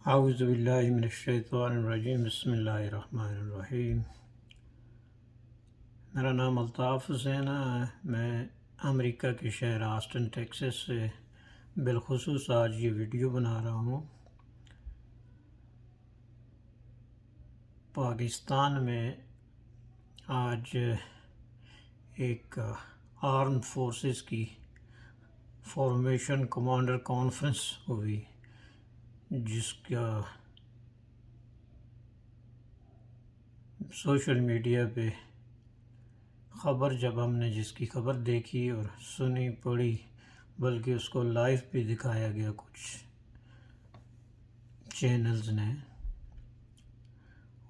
اعوذ باللہ من الشیطان الرجیم بسم اللہ الرحمن الرحیم۔ میرا نام الطاف حسین ہے۔ میں امریکہ کے شہر آسٹن ٹیکساس سے بالخصوص آج یہ ویڈیو بنا رہا ہوں۔ پاکستان میں آج ایک آرمڈ فورسز کی فارمیشن کمانڈر کانفرنس ہوئی، جس کا سوشل میڈیا پہ خبر جب ہم نے جس کی خبر دیکھی اور سنی پڑھی، بلکہ اس کو لائیو بھی دکھایا گیا کچھ چینلز نے،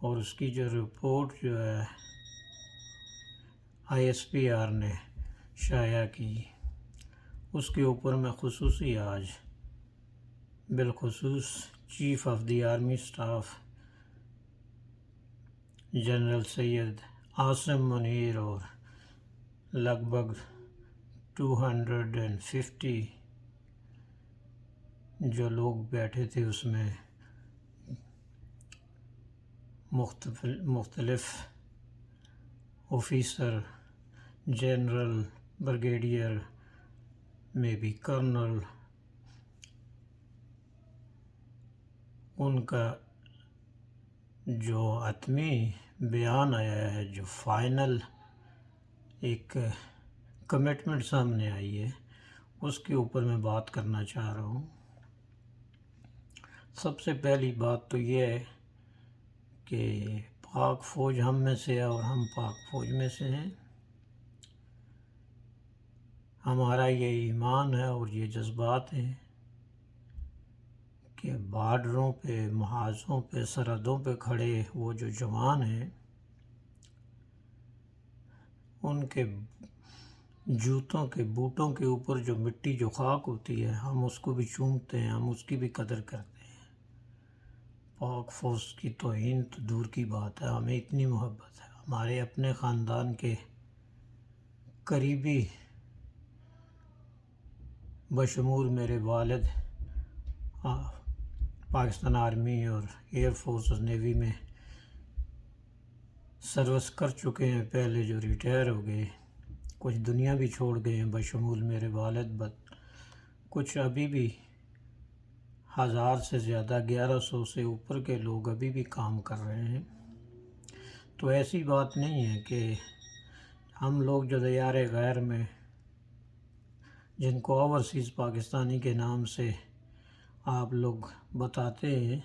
اور اس کی جو رپورٹ جو ہے ISPR نے شائع کی، اس کے اوپر میں خصوصی آج بالخصوص chief of the army staff general Syed Asim Munir اور لگ بھگ 250 جو لوگ بیٹھے تھے اس میں مختلف آفیسر، جنرل، بریگیڈیئر میں بھی کرنل، ان کا جو حتمی بیان آیا ہے، جو فائنل ایک کمٹمنٹ سامنے آئی ہے، اس کے اوپر میں بات کرنا چاہ رہا ہوں۔ سب سے پہلی بات تو یہ ہے کہ پاک فوج ہم میں سے ہے اور ہم پاک فوج میں سے ہیں۔ ہمارا یہ ایمان ہے اور یہ جذبات ہیں کہ بارڈروں پہ، محاذوں پہ، سرحدوں پہ کھڑے وہ جو جوان ہیں، ان کے جوتوں کے بوٹوں کے اوپر جو مٹی، جو خاک ہوتی ہے، ہم اس کو بھی چومتے ہیں، ہم اس کی بھی قدر کرتے ہیں۔ پاک فوج کی توہین تو دور کی بات ہے، ہمیں اتنی محبت ہے۔ ہمارے اپنے خاندان کے قریبی بشمول میرے والد پاکستان آرمی اور ایئر فورس اور نیوی میں سروس کر چکے ہیں، پہلے جو ریٹائر ہو گئے، کچھ دنیا بھی چھوڑ گئے ہیں بشمول میرے والد، کچھ ابھی بھی 1000 سے زیادہ، 1100 سے اوپر کے لوگ ابھی بھی کام کر رہے ہیں۔ تو ایسی بات نہیں ہے کہ ہم لوگ جو دیار غیر میں، جن کو اوورسیز پاکستانی کے نام سے آپ لوگ بتاتے ہیں،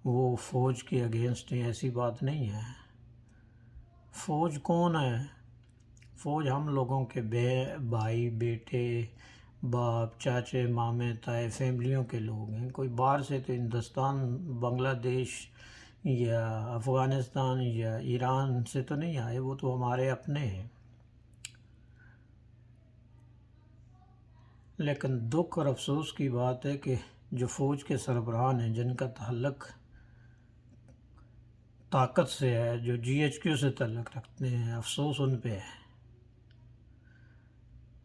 وہ فوج کے اگینسٹ ہیں، ایسی بات نہیں ہے۔ فوج کون ہے؟ فوج ہم لوگوں کے بھائی، بیٹے، باپ، چاچے، مامے، تائے، فیملیوں کے لوگ ہیں۔ کوئی باہر سے تو ہندوستان، بنگلہ دیش یا افغانستان یا ایران سے تو نہیں آئے، وہ تو ہمارے اپنے ہیں۔ لیکن دکھ اور افسوس کی بات ہے کہ جو فوج کے سربراہان ہیں، جن کا تعلق طاقت سے ہے، جو GHQ سے تعلق رکھتے ہیں، افسوس ان پہ ہے۔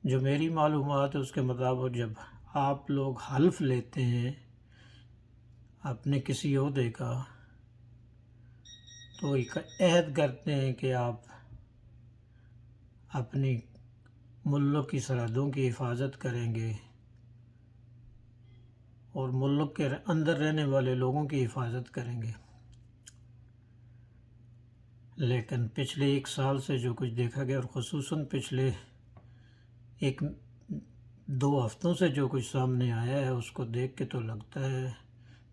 جو میری معلومات ہے اس کے مطابق جب آپ لوگ حلف لیتے ہیں اپنے کسی عہدے کا، تو ایک عہد کرتے ہیں کہ آپ اپنی ملک کی سرحدوں کی حفاظت کریں گے اور ملک کے اندر رہنے والے لوگوں کی حفاظت کریں گے۔ لیکن پچھلے 1 سال سے جو کچھ دیکھا گیا، اور خصوصاً پچھلے 1-2 ہفتوں سے جو کچھ سامنے آیا ہے، اس کو دیکھ کے تو لگتا ہے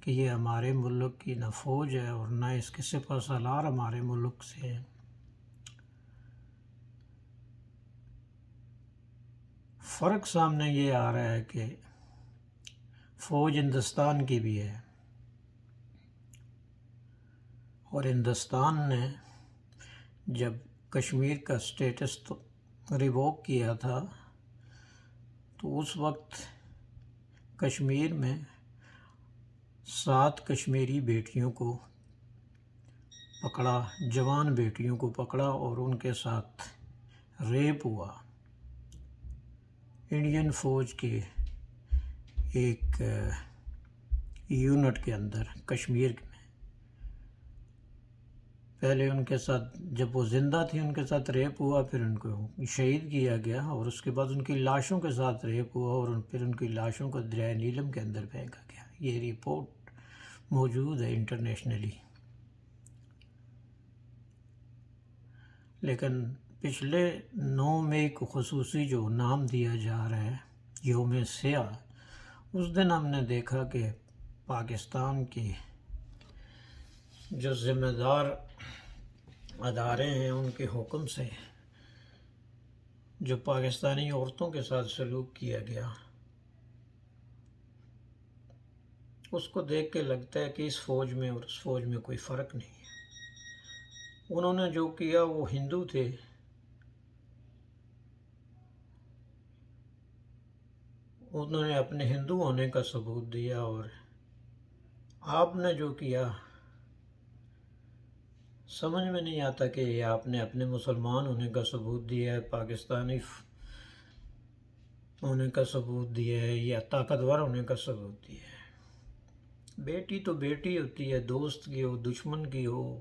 کہ یہ ہمارے ملک کی نہ فوج ہے اور نہ اس کے سپہ سالار ہمارے ملک سے ہیں۔ فرق سامنے یہ آ رہا ہے کہ فوج ہندوستان کی بھی ہے، اور ہندوستان نے جب کشمیر کا سٹیٹس ریووک کیا تھا، تو اس وقت کشمیر میں 7 کشمیری بیٹیوں کو پکڑا، جوان بیٹیوں کو پکڑا اور ان کے ساتھ ریپ ہوا۔ انڈین فوج کے ایک یونٹ کے اندر کشمیر میں. پہلے ان کے ساتھ جب وہ زندہ تھی ان کے ساتھ ریپ ہوا، پھر ان کو شہید کیا گیا، اور اس کے بعد ان کی لاشوں کے ساتھ ریپ ہوا، اور پھر ان کی لاشوں کو دریائے نیلم کے اندر پھینکا گیا. یہ رپورٹ موجود ہے انٹرنیشنلی. لیکن پچھلے 9 مئی کو خصوصی جو نام دیا جا رہا ہے یوم سیاہ، اس دن ہم نے دیکھا کہ پاکستان کی جو ذمہ دار ادارے ہیں ان کے حکم سے جو پاکستانی عورتوں کے ساتھ سلوک کیا گیا، اس کو دیکھ کے لگتا ہے کہ اس فوج میں اور اس فوج میں کوئی فرق نہیں ہے. انہوں نے جو کیا، وہ ہندو تھے، انہوں نے اپنے ہندو ہونے کا ثبوت دیا، اور آپ نے جو کیا سمجھ میں نہیں آتا کہ یہ آپ نے اپنے مسلمان ہونے کا ثبوت دیا ہے، پاکستانی ہونے کا ثبوت دیا ہے، یا طاقتور ہونے کا ثبوت دیا ہے. بیٹی تو بیٹی ہوتی ہے، دوست کی ہو دشمن کی ہو،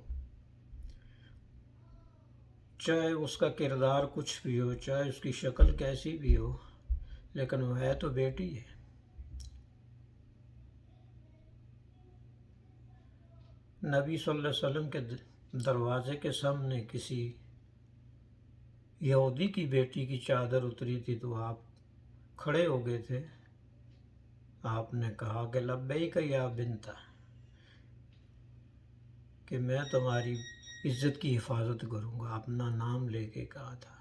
چاہے اس کا کردار کچھ بھی ہو، چاہے اس کی شکل کیسی بھی ہو، لیکن وہ ہے تو بیٹی ہے. نبی صلی اللہ علیہ وسلم کے دروازے کے سامنے کسی یہودی کی بیٹی کی چادر اتری تھی تو آپ کھڑے ہو گئے تھے. آپ نے کہا کہ لبیک یا بنتا، کہ میں تمہاری عزت کی حفاظت کروں گا. اپنا نام لے کے کہا تھا.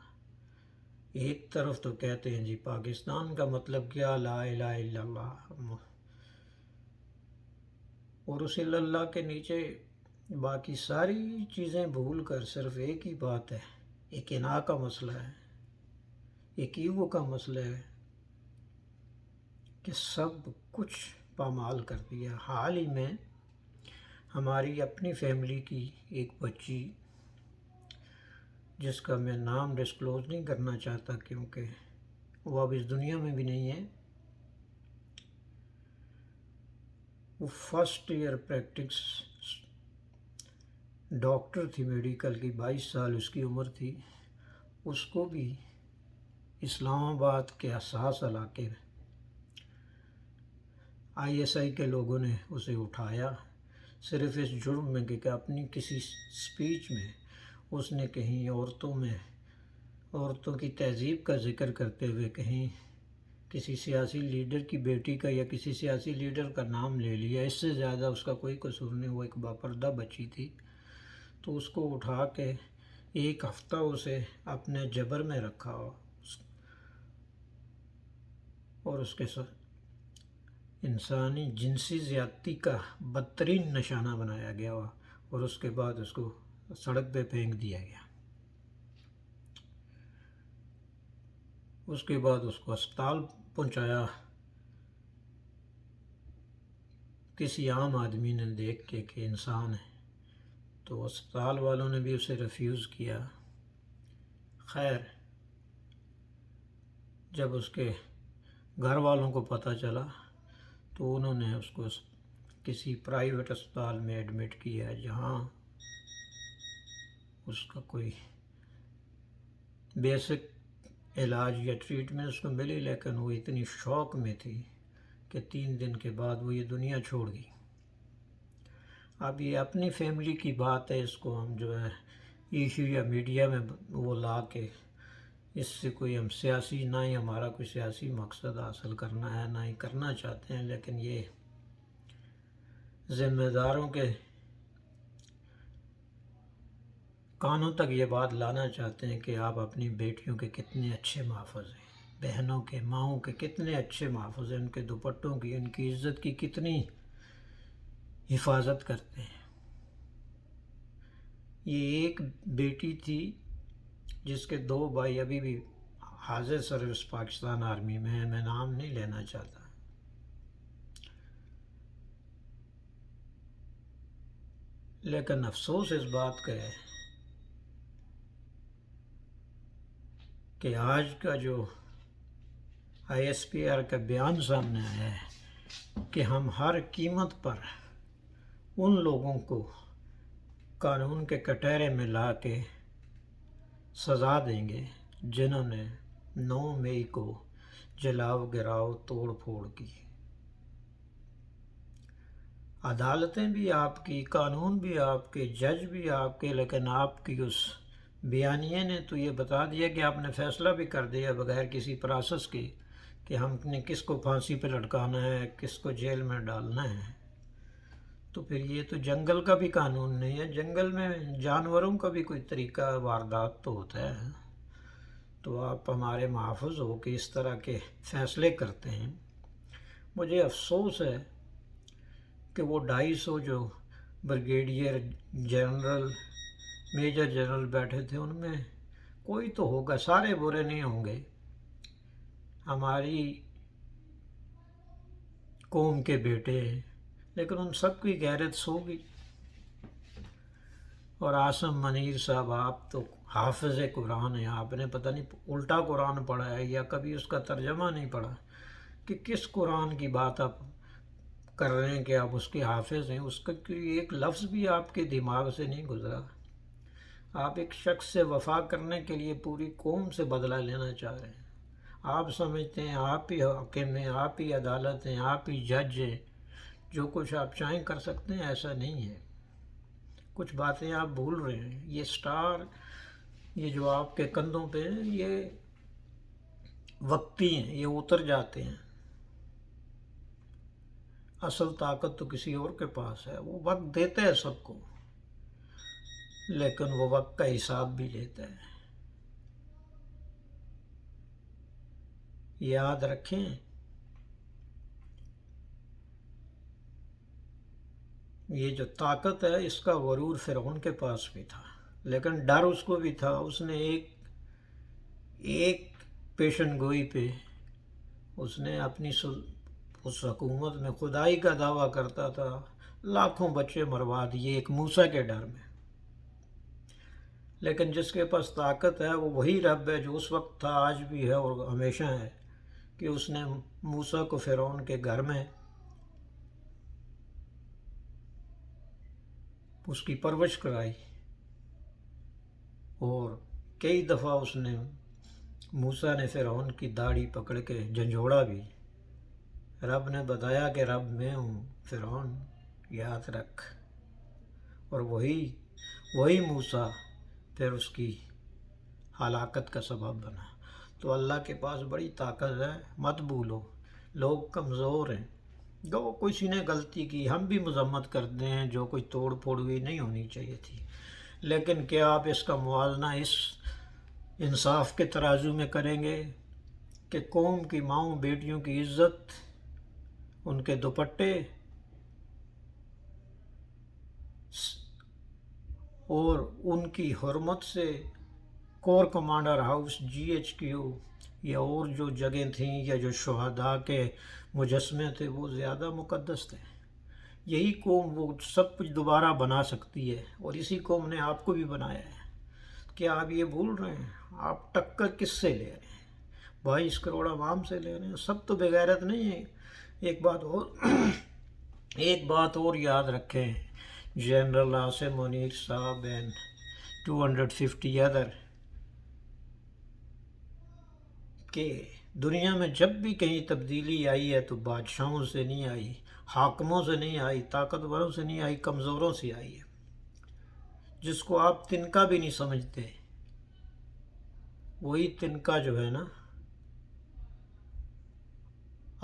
ایک طرف تو کہتے ہیں جی پاکستان کا مطلب کیا، لا الہ الا اللہ، اور اس اللہ کے نیچے باقی ساری چیزیں بھول کر صرف ایک ہی بات ہے، ایک انا کا مسئلہ ہے، ایک ایگو کا مسئلہ ہے کہ سب کچھ پامال کر دیا. حال ہی میں ہماری اپنی فیملی کی ایک بچی، جس کا میں نام ڈسکلوز نہیں کرنا چاہتا کیونکہ وہ اب اس دنیا میں بھی نہیں ہے، وہ فرسٹ ایئر پریکٹس ڈاکٹر تھی میڈیکل کی، 22 سال اس کی عمر تھی. اس کو بھی اسلام آباد کے حساس علاقے میں ISI کے لوگوں نے اسے اٹھایا، صرف اس جرم میں کہ اپنی کسی سپیچ میں اس نے کہیں عورتوں کی تہذیب کا ذکر کرتے ہوئے کہیں کسی سیاسی لیڈر کی بیٹی کا یا کسی سیاسی لیڈر کا نام لے لیا. اس سے زیادہ اس کا کوئی قصور نہیں. وہ ایک باپردہ بچی تھی، تو اس کو اٹھا کے 1 ہفتہ اسے اپنے جبر میں رکھا اور اس کے ساتھ انسانی جنسی زیادتی کا بدترین نشانہ بنایا گیا، اور اس کے بعد اس کو سڑک پہ پھینک دیا گیا. اس کے بعد اس کو اسپتال پہنچایا. کسی عام آدمی نے دیکھ کے کہ انسان ہے، تو اسپتال والوں نے بھی اسے ریفیوز کیا. خیر، جب اس کے گھر والوں کو پتہ چلا تو انہوں نے اس کو کسی پرائیویٹ اسپتال میں ایڈمٹ کیا، جہاں اس کا کوئی بیسک علاج یا ٹریٹمنٹ اس کو ملی، لیکن وہ اتنی شوق میں تھی کہ 3 دن کے بعد وہ یہ دنیا چھوڑ گئی. اب یہ اپنی فیملی کی بات ہے، اس کو ہم جو ہے ایشو یا میڈیا میں وہ لا کے اس سے کوئی ہم سیاسی، نہ ہی ہمارا کوئی سیاسی مقصد حاصل کرنا ہے، نہ ہی کرنا چاہتے ہیں، لیکن یہ ذمہ داروں کے کانوں تک یہ بات لانا چاہتے ہیں کہ آپ اپنی بیٹیوں کے کتنے اچھے محافظ ہیں، بہنوں کے، ماؤں کے کتنے اچھے محافظ ہیں، ان کے دوپٹوں کی، ان کی عزت کی کتنی حفاظت کرتے ہیں. یہ ایک بیٹی تھی جس کے 2 بھائی ابھی بھی حاضر سروس پاکستان آرمی میں ہیں، میں نام نہیں لینا چاہتا. لیکن افسوس اس بات کا ہے کہ آج کا جو ISPR کا بیان سامنے آیا ہے کہ ہم ہر قیمت پر ان لوگوں کو قانون کے کٹہرے میں لا کے سزا دیں گے جنہوں نے 9 مئی کو جلاؤ گراؤ توڑ پھوڑ کی۔ عدالتیں بھی آپ کی، قانون بھی آپ کے، جج بھی آپ کے، لیکن آپ کی اس بیانیے نے تو یہ بتا دیا کہ آپ نے فیصلہ بھی کر دیا بغیر کسی پروسیس کے کہ ہم نے کس کو پھانسی پہ لٹکانا ہے، کس کو جیل میں ڈالنا ہے۔ تو پھر یہ تو جنگل کا بھی قانون نہیں ہے، جنگل میں جانوروں کا بھی کوئی طریقہ واردات تو ہوتا ہے۔ تو آپ ہمارے محافظ ہو کہ اس طرح کے فیصلے کرتے ہیں۔ مجھے افسوس ہے کہ وہ 250 جو بریگیڈیئر جنرل، میجر جنرل بیٹھے تھے، ان میں کوئی تو ہوگا، سارے برے نہیں ہوں گے، ہماری قوم کے بیٹے ہیں، لیکن ان سب کی غیرت سو گئی۔ اور عاصم منیر صاحب، آپ تو حافظ قرآن ہیں، آپ نے پتہ نہیں الٹا قرآن پڑھا ہے یا کبھی اس کا ترجمہ نہیں پڑھا کہ کس قرآن کی بات آپ کر رہے ہیں کہ آپ اس کے حافظ ہیں۔ اس کا ایک لفظ بھی آپ کے دماغ سے نہیں گزرا۔ آپ ایک شخص سے وفا کرنے کے لیے پوری قوم سے بدلہ لینا چاہ رہے ہیں۔ آپ سمجھتے ہیں آپ ہی حاکم ہیں، آپ ہی عدالت ہیں، آپ ہی جج ہیں، جو کچھ آپ چاہیں کر سکتے ہیں۔ ایسا نہیں ہے، کچھ باتیں آپ بھول رہے ہیں۔ یہ سٹار، یہ جو آپ کے کندھوں پہ ہیں، یہ وقتی ہیں، یہ اتر جاتے ہیں۔ اصل طاقت تو کسی اور کے پاس ہے، وہ وقت دیتا ہے سب کو، لیکن وہ وقت کا حساب بھی لیتا ہے۔ یاد رکھیں، یہ جو طاقت ہے اس کا غرور فرعون کے پاس بھی تھا، لیکن ڈر اس کو بھی تھا۔ اس نے ایک پیشن گوئی پہ اس نے اپنی اس حکومت میں خدائی کا دعویٰ کرتا تھا، لاکھوں بچے مروا دیے ایک موسیٰ کے ڈر میں۔ لیکن جس کے پاس طاقت ہے وہ وہی رب ہے جو اس وقت تھا، آج بھی ہے اور ہمیشہ ہے، کہ اس نے موسیٰ کو فرعون کے گھر میں اس کی پرورش کرائی، اور کئی دفعہ اس نے موسیٰ نے فرعون کی داڑھی پکڑ کے جھنجھوڑا بھی۔ رب نے بتایا کہ رب میں ہوں فرعون، یاد رکھ۔ اور وہی موسیٰ پھر اس کی ہلاکت کا سبب بنا۔ تو اللہ کے پاس بڑی طاقت ہے، مت بھولو۔ لوگ کمزور ہیں، جو کسی نے غلطی کی ہم بھی مذمت کرتے ہیں، جو کوئی توڑ پھوڑ ہوئی نہیں ہونی چاہیے تھی، لیکن کیا آپ اس کا موازنہ اس انصاف کے ترازو میں کریں گے کہ قوم کی ماؤں بیٹیوں کی عزت، ان کے دوپٹے اور ان کی حرمت سے کور کمانڈر ہاؤس، GHQ یا اور جو جگہیں تھیں یا جو شہداء کے مجسمے تھے وہ زیادہ مقدس تھے؟ یہی قوم وہ سب کچھ دوبارہ بنا سکتی ہے، اور اسی قوم نے آپ کو بھی بنایا ہے۔ کیا آپ یہ بھول رہے ہیں؟ آپ ٹکر کس سے لے رہے ہیں؟ 22 کروڑ عوام سے لے رہے ہیں، سب تو بغیرت نہیں ہے۔ ایک بات اور یاد رکھیں، جنرل عاصم منیر صاحب and 250 ادر، کہ دنیا میں جب بھی کہیں تبدیلی آئی ہے تو بادشاہوں سے نہیں آئی، حاکموں سے نہیں آئی، طاقتوروں سے نہیں آئی، کمزوروں سے آئی ہے۔ جس کو آپ تنکا بھی نہیں سمجھتے، وہی تنکا جو ہے نا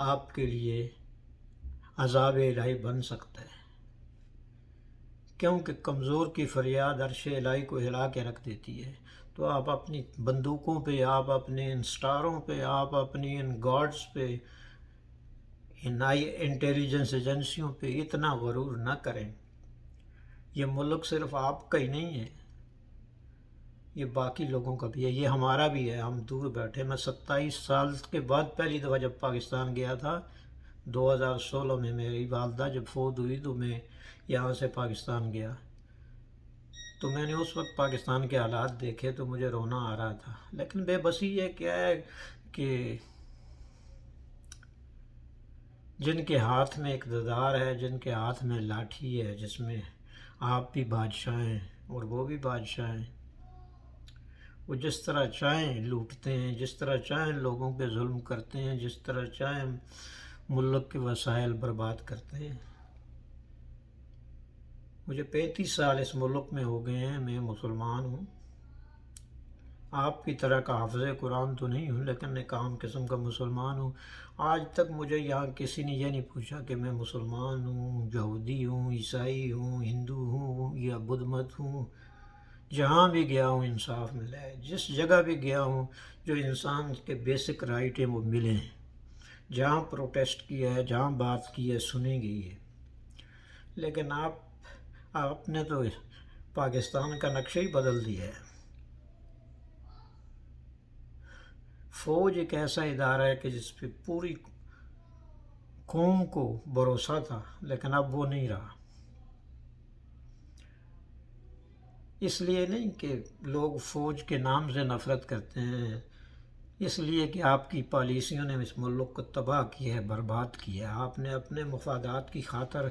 آپ کے لیے عذاب الہی بن سکتا ہے، کیونکہ کمزور کی فریاد عرش الہی کو ہلا کے رکھ دیتی ہے۔ تو آپ اپنی بندوقوں پہ، آپ اپنے ان سٹاروں پہ، آپ اپنی ان گارڈز پہ، ان انٹیلیجنس ایجنسیوں پہ اتنا غرور نہ کریں۔ یہ ملک صرف آپ کا ہی نہیں ہے، یہ باقی لوگوں کا بھی ہے، یہ ہمارا بھی ہے۔ ہم دور بیٹھے، میں 27 سال کے بعد پہلی دفعہ جب پاکستان گیا تھا 2016 میں، میری والدہ جب فوت ہوئی تو میں یہاں سے پاکستان گیا، تو میں نے اس وقت پاکستان کے حالات دیکھے تو مجھے رونا آ رہا تھا۔ لیکن بے بسی یہ کیا ہے کہ جن کے ہاتھ میں اقتدار ہے، جن کے ہاتھ میں لاٹھی ہے، جس میں آپ بھی بادشاہ ہیں اور وہ بھی بادشاہ ہیں، وہ جس طرح چاہیں لوٹتے ہیں، جس طرح چاہیں لوگوں پہ ظلم کرتے ہیں، جس طرح چاہیں ملک کے وسائل برباد کرتے ہیں۔ مجھے 35 سال اس ملک میں ہو گئے ہیں، میں مسلمان ہوں، آپ کی طرح کا حافظ قرآن تو نہیں ہوں، لیکن ایک عام قسم کا مسلمان ہوں۔ آج تک مجھے یہاں کسی نے یہ نہیں پوچھا کہ میں مسلمان ہوں، یہودی ہوں، عیسائی ہوں، ہندو ہوں یا بدھ مت ہوں۔ جہاں بھی گیا ہوں انصاف ملا ہے، جس جگہ بھی گیا ہوں جو انسان کے بیسک رائٹ ہیں وہ ملے ہیں، جہاں پروٹیسٹ کیا ہے، جہاں بات کی ہے، سنی گئی ہے۔ لیکن آپ نے تو پاکستان کا نقشہ ہی بدل دیا ہے۔ فوج ایک ایسا ادارہ ہے کہ جس پہ پوری قوم کو بھروسہ تھا، لیکن اب وہ نہیں رہا۔ اس لیے نہیں کہ لوگ فوج کے نام سے نفرت کرتے ہیں، اس لیے کہ آپ کی پالیسیوں نے اس ملک کو تباہ کیا ہے، برباد کیا ہے۔ آپ نے اپنے مفادات کی خاطر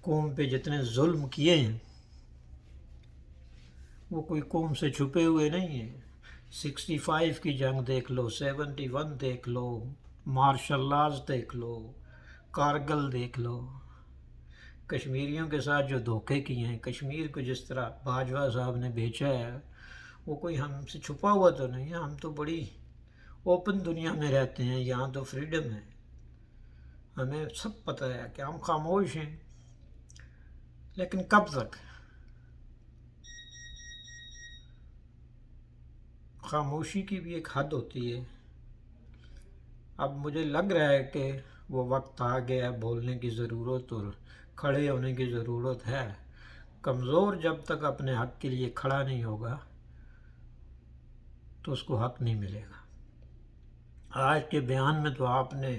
قوم پہ جتنے ظلم کیے ہیں وہ کوئی قوم سے چھپے ہوئے نہیں ہیں۔ 65 کی جنگ دیکھ لو، 71 دیکھ لو، مارشل لاز دیکھ لو، کارگل دیکھ لو، کشمیریوں کے ساتھ جو دھوکے کیے ہیں، کشمیر کو جس طرح باجوہ صاحب نے بیچا ہے، وہ کوئی ہم سے چھپا ہوا تو نہیں ہے۔ ہم تو بڑی اوپن دنیا میں رہتے ہیں، یہاں تو فریڈم ہے، ہمیں سب پتہ ہے کہ ہم خاموش ہیں، لیکن کب تک؟ خاموشی کی بھی ایک حد ہوتی ہے۔ اب مجھے لگ رہا ہے کہ وہ وقت آ گیا ہے بولنے کی ضرورت اور کھڑے ہونے کی ضرورت ہے۔ کمزور جب تک اپنے حق کے لیے کھڑا نہیں ہوگا تو اس کو حق نہیں ملے گا۔ آج کے بیان میں تو آپ نے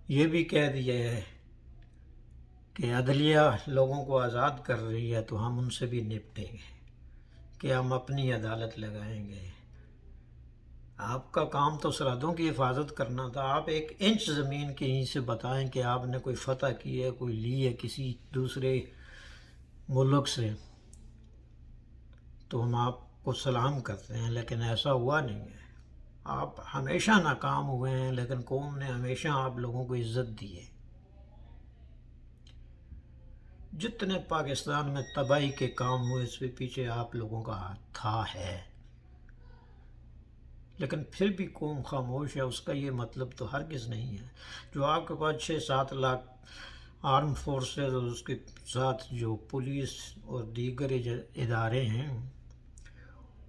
یہ بھی کہہ دیا ہے کہ عدلیہ لوگوں کو آزاد کر رہی ہے تو ہم ان سے بھی نپٹیں گے، کہ ہم اپنی عدالت لگائیں گے۔ آپ کا کام تو سرحدوں کی حفاظت کرنا تھا۔ آپ ایک انچ زمین کہیں سے بتائیں کہ آپ نے کوئی فتح کی ہے، کوئی لی ہے کسی دوسرے ملک سے، تو ہم آپ کو سلام کرتے ہیں، لیکن ایسا ہوا نہیں ہے۔ آپ ہمیشہ ناکام ہوئے ہیں، لیکن قوم نے ہمیشہ آپ لوگوں کو عزت دی ہے۔ جتنے پاکستان میں تباہی کے کام ہوئے اس کے پیچھے آپ لوگوں کا ہاتھ تھا ہے، لیکن پھر بھی قوم خاموش ہے۔ اس کا یہ مطلب تو ہرگز نہیں ہے جو آپ کے پاس 6-7 لاکھ آرم فورسز اور اس کے ساتھ جو پولیس اور دیگر ادارے ہیں،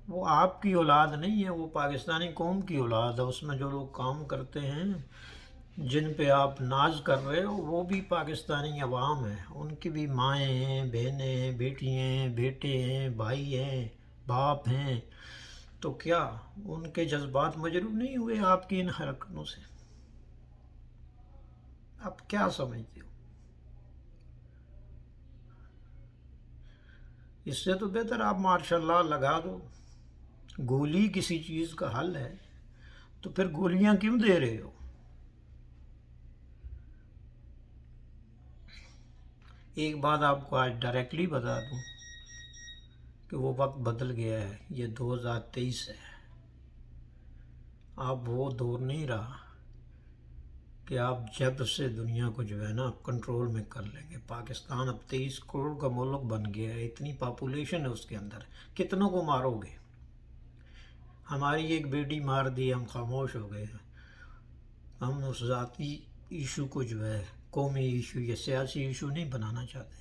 وہ آپ کی اولاد نہیں ہے، وہ پاکستانی قوم کی اولاد ہے۔ اس میں جو لوگ کام کرتے ہیں، جن پہ آپ ناز کر رہے ہو، وہ بھی پاکستانی عوام ہیں، ان کی بھی مائیں ہیں، بہنیں ہیں، بیٹی ہیں، بیٹے ہیں، بھائی ہیں، باپ ہیں، تو کیا ان کے جذبات مجروح نہیں ہوئے آپ کی ان حرکتوں سے؟ آپ کیا سمجھتے ہو؟ اس سے تو بہتر آپ ماشاء اللہ لگا دو۔ گولی کسی چیز کا حل ہے تو پھر گولیاں کیوں دے رہے ہو؟ ایک بات آپ کو آج ڈائریکٹلی بتا دوں کہ وہ وقت بدل گیا ہے، یہ 2023 ہے۔ اب وہ دور نہیں رہا کہ آپ جب سے دنیا کو جو ہے نا کنٹرول میں کر لیں گے۔ پاکستان اب 23 کروڑ کا ملک بن گیا ہے، اتنی پاپولیشن ہے اس کے اندر، کتنوں کو مارو گے؟ ہماری ایک بیٹی مار دی، ہم خاموش ہو گئے۔ ہم اس ذاتی ایشو کو جو ہے قومی ایشو یا سیاسی ایشو نہیں بنانا چاہتے۔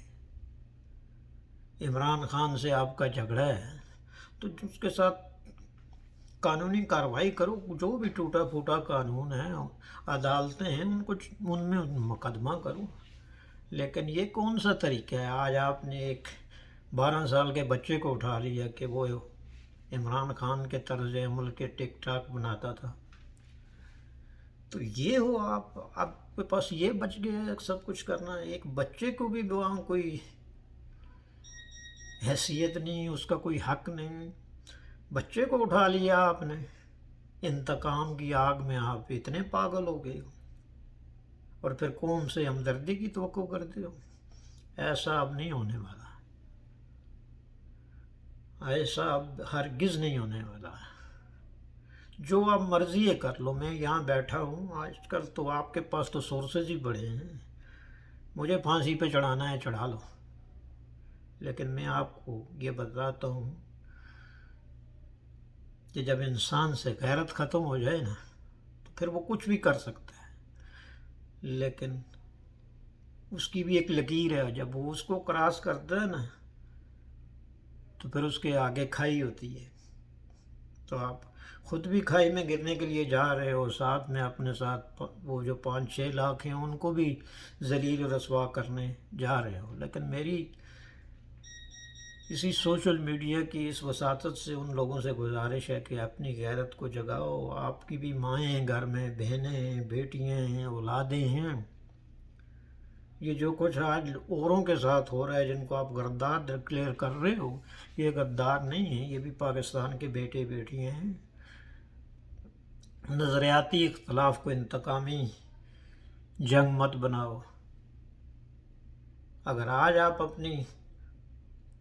عمران خان سے آپ کا جھگڑا ہے تو اس کے ساتھ قانونی کارروائی کرو، جو بھی ٹوٹا پھوٹا قانون ہے، عدالتیں ہیں، ان میں مقدمہ کرو۔ لیکن یہ کون سا طریقہ ہے؟ آج آپ نے ایک 12 سال کے بچے کو اٹھا لیا کہ وہ عمران خان کے طرز عمل کے ٹک ٹاک بناتا تھا، تو یہ ہو آپ کے پاس یہ بچ گیا ہے سب کچھ کرنا ہے۔ ایک بچے کو بھی وہاں کوئی حیثیت نہیں، اس کا کوئی حق نہیں، بچے کو اٹھا لیا آپ نے۔ انتقام کی آگ میں آپ اتنے پاگل ہو گئے ہو۔ اور پھر قوم سے ہمدردی کی توقع کرتے ہو. ایسا اب نہیں ہونے والا، ایسا اب ہرگز نہیں ہونے والا. جو آپ مرضی ہے کر لو. میں یہاں بیٹھا ہوں، آج کل تو آپ کے پاس تو سورسز ہی بڑے ہیں. مجھے پھانسی پہ چڑھانا ہے چڑھا لو، لیکن میں آپ کو یہ بتاتا ہوں کہ جب انسان سے غیرت ختم ہو جائے نا تو پھر وہ کچھ بھی کر سکتا ہے، لیکن اس کی بھی ایک لکیر ہے. جب وہ اس کو کراس کرتا ہے نا تو پھر اس کے آگے کھائی ہوتی ہے. تو آپ خود بھی کھائی میں گرنے کے لیے جا رہے ہو، ساتھ میں اپنے ساتھ وہ جو 5-6 لاکھ ہیں ان کو بھی ذلیل و رسوا کرنے جا رہے ہو. لیکن میری اسی سوشل میڈیا کی اس وساطت سے ان لوگوں سے گزارش ہے کہ اپنی غیرت کو جگاؤ. آپ کی بھی مائیں ہیں گھر میں، بہنیں ہیں، بیٹیاں ہیں، اولادیں ہیں. یہ جو کچھ آج اوروں کے ساتھ ہو رہا ہے جن کو آپ غدار ڈکلیئر کر رہے ہو، یہ غدار نہیں ہیں، یہ بھی پاکستان کے بیٹے بیٹیاں ہیں. نظریاتی اختلاف کو انتقامی جنگ مت بناؤ. اگر آج آپ اپنی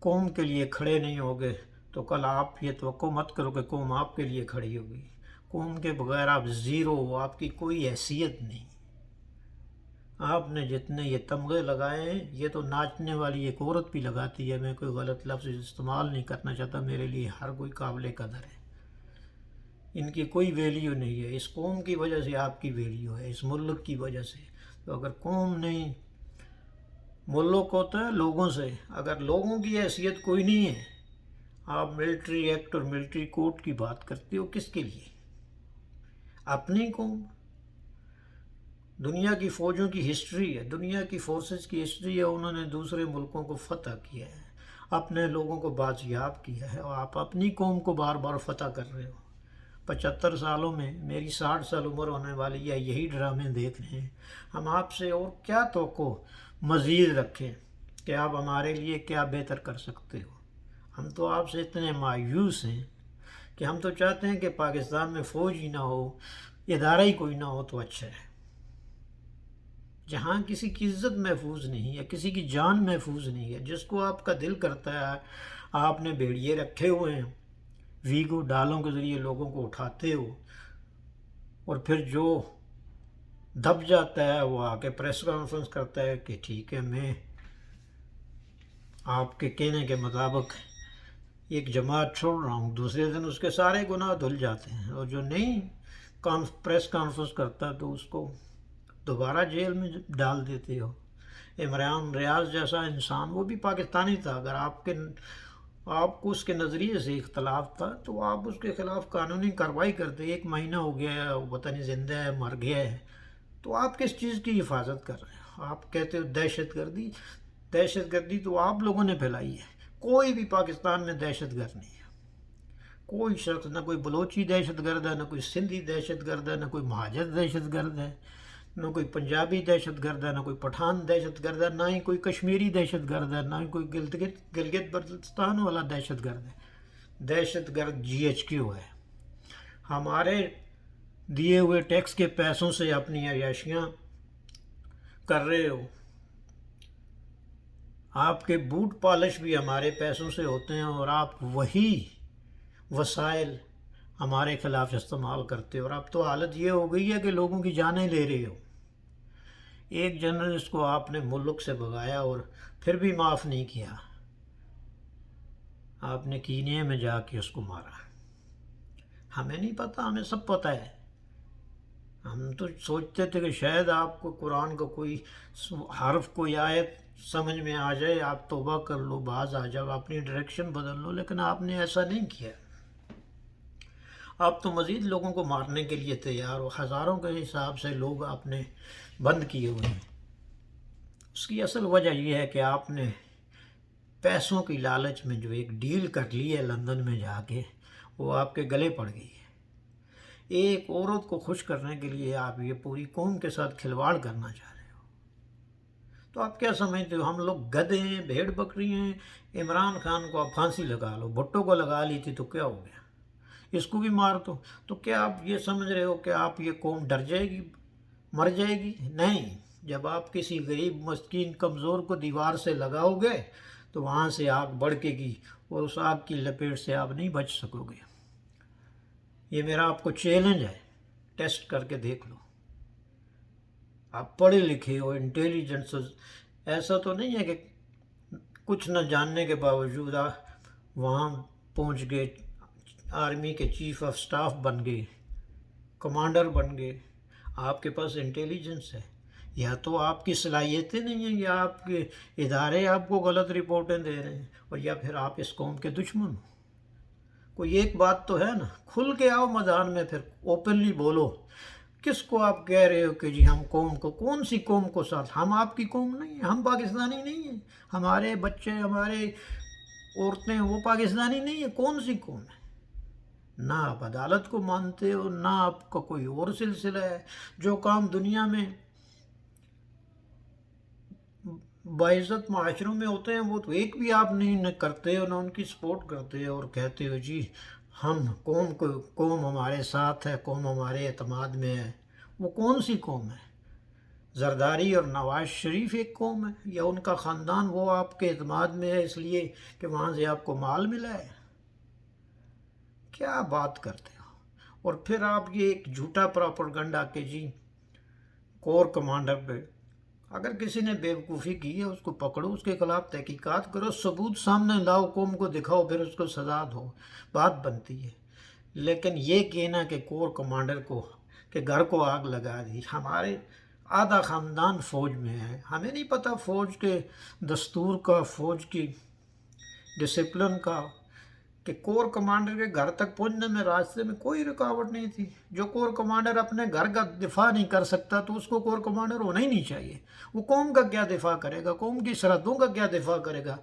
قوم کے لیے کھڑے نہیں ہوگے تو کل آپ یہ توقع مت کرو کہ قوم آپ کے لیے کھڑی ہوگی. قوم کے بغیر آپ زیرو ہو، آپ کی کوئی حیثیت نہیں. آپ نے جتنے یہ تمغے لگائے ہیں یہ تو ناچنے والی ایک عورت بھی لگاتی ہے. میں کوئی غلط لفظ استعمال نہیں کرنا چاہتا، میرے لیے ہر کوئی قابل قدر ہے. ان کی کوئی ویلیو نہیں ہے. اس قوم کی وجہ سے آپ کی ویلیو ہے، اس ملک کی وجہ سے. تو اگر قوم نہیں، ملک ہوتا ہے لوگوں سے. اگر لوگوں کی حیثیت کوئی نہیں ہے، آپ ملٹری ایکٹ اور ملٹری کوڈ کی بات کرتے ہو کس کے لیے؟ اپنی قوم. دنیا کی فوجوں کی ہسٹری ہے، دنیا کی فورسز کی ہسٹری ہے، انہوں نے دوسرے ملکوں کو فتح کیا ہے، اپنے لوگوں کو بازیاب کیا ہے، اور آپ اپنی قوم کو بار بار فتح کر رہے ہو. 75 سالوں میں میری 60 سال عمر ہونے والی ہے، یہی ڈرامے دیکھ رہے ہیں. ہم آپ سے اور کیا توقع مزید رکھیں کہ آپ ہمارے لیے کیا بہتر کر سکتے ہو؟ ہم تو آپ سے اتنے مایوس ہیں کہ ہم تو چاہتے ہیں کہ پاکستان میں فوج ہی نہ ہو، ادارہ ہی کوئی نہ ہو تو اچھا ہے. جہاں کسی کی عزت محفوظ نہیں ہے، کسی کی جان محفوظ نہیں ہے، جس کو آپ کا دل کرتا ہے آپ نے بھیڑیے رکھے ہوئے ہیں، ویگو ڈالوں کے ذریعے لوگوں کو اٹھاتے ہو، اور پھر جو دب جاتا ہے وہ آ کے پریس کانفرنس کرتا ہے کہ ٹھیک ہے میں آپ کے کہنے کے مطابق ایک جماعت چھوڑ رہا ہوں. دوسرے دن اس کے سارے گناہ دھل جاتے ہیں، اور جو نہیں پریس کانفرنس کرتا تو اس کو دوبارہ جیل میں ڈال دیتے ہو. عمران ریاض جیسا انسان، وہ بھی پاکستانی تھا. اگر آپ کو اس کے نظریے سے اختلاف تھا تو آپ اس کے خلاف قانونی کارروائی کرتے. 1 مہینہ ہو گیا ہے، وہ پتہ نہیں زندہ ہے مر گیا ہے، تو آپ کس چیز کی حفاظت کر رہے ہیں؟ آپ کہتے ہو دہشت گردی. دہشت گردی تو آپ لوگوں نے پھیلائی ہے. کوئی بھی پاکستان میں دہشت گرد نہیں ہے. کوئی شخص، نہ کوئی بلوچی دہشت گرد ہے، نہ کوئی سندھی دہشت گرد ہے، نہ کوئی مہاجر دہشت گرد ہے، نہ کوئی پنجابی دہشت گرد ہے، نہ کوئی پٹھان دہشت گرد ہے، نہ ہی کوئی کشمیری دہشت گرد ہے، نہ ہی کوئی گلگت بلتستان والا دہشت گرد ہے. دہشت گرد GHQ ہے. ہمارے دیے ہوئے ٹیکس کے پیسوں سے اپنی عیاشیاں کر رہے ہو. آپ کے بوٹ پالش بھی ہمارے پیسوں سے ہوتے ہیں، اور آپ وہی وسائل ہمارے خلاف استعمال کرتے ہو. اور اب تو حالت یہ ہو گئی ہے کہ لوگوں کی جانیں لے رہے ہو. ایک جرنلسٹ کو آپ نے ملک سے بھگایا اور پھر بھی معاف نہیں کیا. آپ نے کینیا میں جا کے اس کو مارا. ہمیں نہیں پتہ، ہمیں سب پتہ ہے. ہم تو سوچتے تھے کہ شاید آپ کو قرآن کا کوئی حرف، کوئی آیت سمجھ میں آ جائے، آپ توبہ کر لو، باز آ جاؤ، اپنی ڈائریکشن بدل لو. لیکن آپ نے ایسا نہیں کیا. آپ تو مزید لوگوں کو مارنے کے لیے تیار ہو. ہزاروں کے حساب سے لوگ آپ نے بند کیے ہوئے ہیں. اس کی اصل وجہ یہ ہے کہ آپ نے پیسوں کی لالچ میں جو ایک ڈیل کر لی ہے لندن میں جا کے، وہ آپ کے گلے پڑ گئی ہے. ایک عورت کو خوش کرنے کے لیے آپ یہ پوری قوم کے ساتھ کھلواڑ کرنا چاہ رہے ہو. تو آپ کیا سمجھتے ہو ہم لوگ گدھے ہیں، بھیڑ بکری ہیں؟ عمران خان کو آپ پھانسی لگا لو، بھٹو کو لگا لی تھی تو کیا ہو گیا؟ اس کو بھی مار دو. تو کیا آپ یہ سمجھ رہے ہو کہ آپ یہ قوم ڈر جائے گی، مر جائے گی؟ نہیں. جب آپ کسی غریب مسکین کمزور کو دیوار سے لگاؤ گے تو وہاں سے آگ بھڑکے گی اور اس آگ کی لپیٹ سے آپ نہیں بچ سکو گے۔ یہ میرا آپ کو چیلنج ہے، ٹیسٹ کر کے دیکھ لو۔ آپ پڑھے لکھے ہو، انٹیلیجنس، ایسا تو نہیں ہے کہ کچھ نہ جاننے کے باوجود آپ وہاں پہنچ گئے، آرمی کے چیف آف سٹاف بن گئے، کمانڈر بن گئے۔ آپ کے پاس انٹیلیجنس ہے، یا تو آپ کی صلاحیتیں نہیں ہیں، یا آپ کے ادارے آپ کو غلط رپورٹیں دے رہے ہیں، اور یا پھر آپ اس قوم کے دشمن ہو۔ کوئی ایک بات تو ہے نا، کھل کے آؤ میدان میں، پھر اوپنلی بولو۔ کس کو آپ کہہ رہے ہو کہ جی ہم قوم کو، کون سی قوم کو ساتھ؟ ہم آپ کی قوم نہیں ہیں، ہم پاکستانی نہیں ہیں، ہمارے بچے، ہمارے عورتیں وہ پاکستانی نہیں ہیں، کون سی قوم ہے؟ نہ آپ عدالت کو مانتے ہو، نہ آپ کا کوئی اور سلسلہ ہے۔ جو کام دنیا میں باعزت معاشروں میں ہوتے ہیں وہ تو ایک بھی آپ نہیں کرتے ہو، نہ ان کی سپورٹ کرتے ہو، اور کہتے ہو جی ہم قوم ہمارے ساتھ ہے، قوم ہمارے اعتماد میں ہے۔ وہ کون سی قوم ہے؟ زرداری اور نواز شریف ایک قوم ہے، یا ان کا خاندان وہ آپ کے اعتماد میں ہے اس لیے کہ وہاں سے آپ کو مال ملا ہے؟ کیا بات کرتے ہو؟ اور پھر آپ یہ ایک جھوٹا پراپرگنڈا کہ جی کور کمانڈر پہ، اگر کسی نے بیوقوفی کی ہے اس کو پکڑو، اس کے خلاف تحقیقات کرو، ثبوت سامنے لاؤ، قوم کو دکھاؤ، پھر اس کو سزا دو، بات بنتی ہے۔ لیکن یہ کہنا کہ کور کمانڈر کو کہ گھر کو آگ لگا دی، ہمارے آدھا خاندان فوج میں ہے، ہمیں نہیں پتہ فوج کے دستور کا، فوج کی ڈسپلن کا، کہ کور کمانڈر کے گھر تک پہنچنے میں راستے میں کوئی رکاوٹ نہیں تھی۔ جو کور کمانڈر اپنے گھر کا دفاع نہیں کر سکتا تو اس کو کور کمانڈر ہونا ہی نہیں چاہیے۔ وہ قوم کا کیا دفاع کرے گا؟ قوم کی سرحدوں کا کیا دفاع کرے گا؟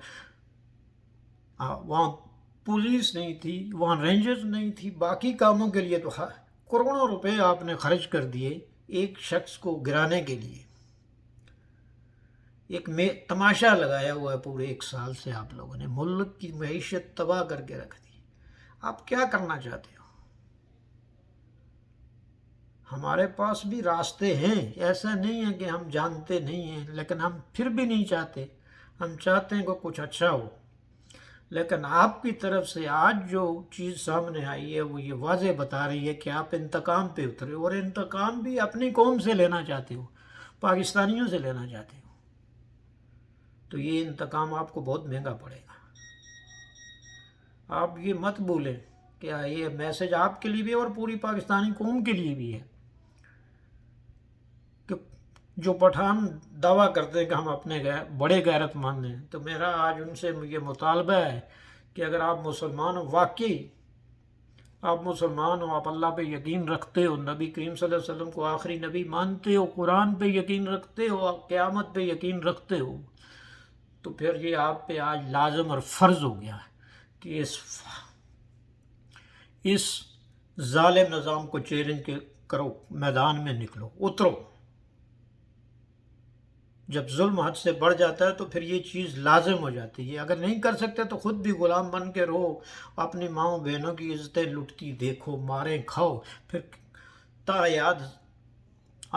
وہاں پولیس نہیں تھی، وہاں رینجرز نہیں تھی، باقی کاموں کے لیے تو کروڑوں روپے آپ نے خرچ کر دیے ایک شخص کو گرانے کے لیے۔ ایک تماشا لگایا ہوا ہے پورے ایک سال سے آپ لوگوں نے، ملک کی معیشت تباہ کر کے رکھ دی۔ آپ کیا کرنا چاہتے ہو؟ ہمارے پاس بھی راستے ہیں، ایسا نہیں ہے کہ ہم جانتے نہیں ہیں، لیکن ہم پھر بھی نہیں چاہتے، ہم چاہتے ہیں کہ کچھ اچھا ہو۔ لیکن آپ کی طرف سے آج جو چیز سامنے آئی ہے وہ یہ واضح بتا رہی ہے کہ آپ انتقام پہ اترے، اور انتقام بھی اپنی قوم سے لینا چاہتے ہو، پاکستانیوں سے لینا چاہتے ہو، تو یہ انتقام آپ کو بہت مہنگا پڑے گا۔ آپ یہ مت بھولیں کہ یہ میسج آپ کے لیے بھی اور پوری پاکستانی قوم کے لیے بھی ہے، کہ جو پٹھان دعویٰ کرتے ہیں کہ ہم اپنے بڑے غیرت مند ہیں، تو میرا آج ان سے یہ مطالبہ ہے کہ اگر آپ مسلمان ہو، واقعی آپ مسلمان ہو، آپ اللہ پہ یقین رکھتے ہو، نبی کریم صلی اللہ علیہ وسلم کو آخری نبی مانتے ہو، قرآن پہ یقین رکھتے ہو، قیامت پہ یقین رکھتے ہو، تو پھر یہ آپ پہ آج لازم اور فرض ہو گیا کہ اس ظالم نظام کو چیلنج کرو، میدان میں نکلو، اترو۔ جب ظلم حد سے بڑھ جاتا ہے تو پھر یہ چیز لازم ہو جاتی ہے۔ اگر نہیں کر سکتے تو خود بھی غلام بن کے رہو، اپنی ماؤں بہنوں کی عزتیں لٹتی دیکھو، ماریں کھاؤ، پھر تا یاد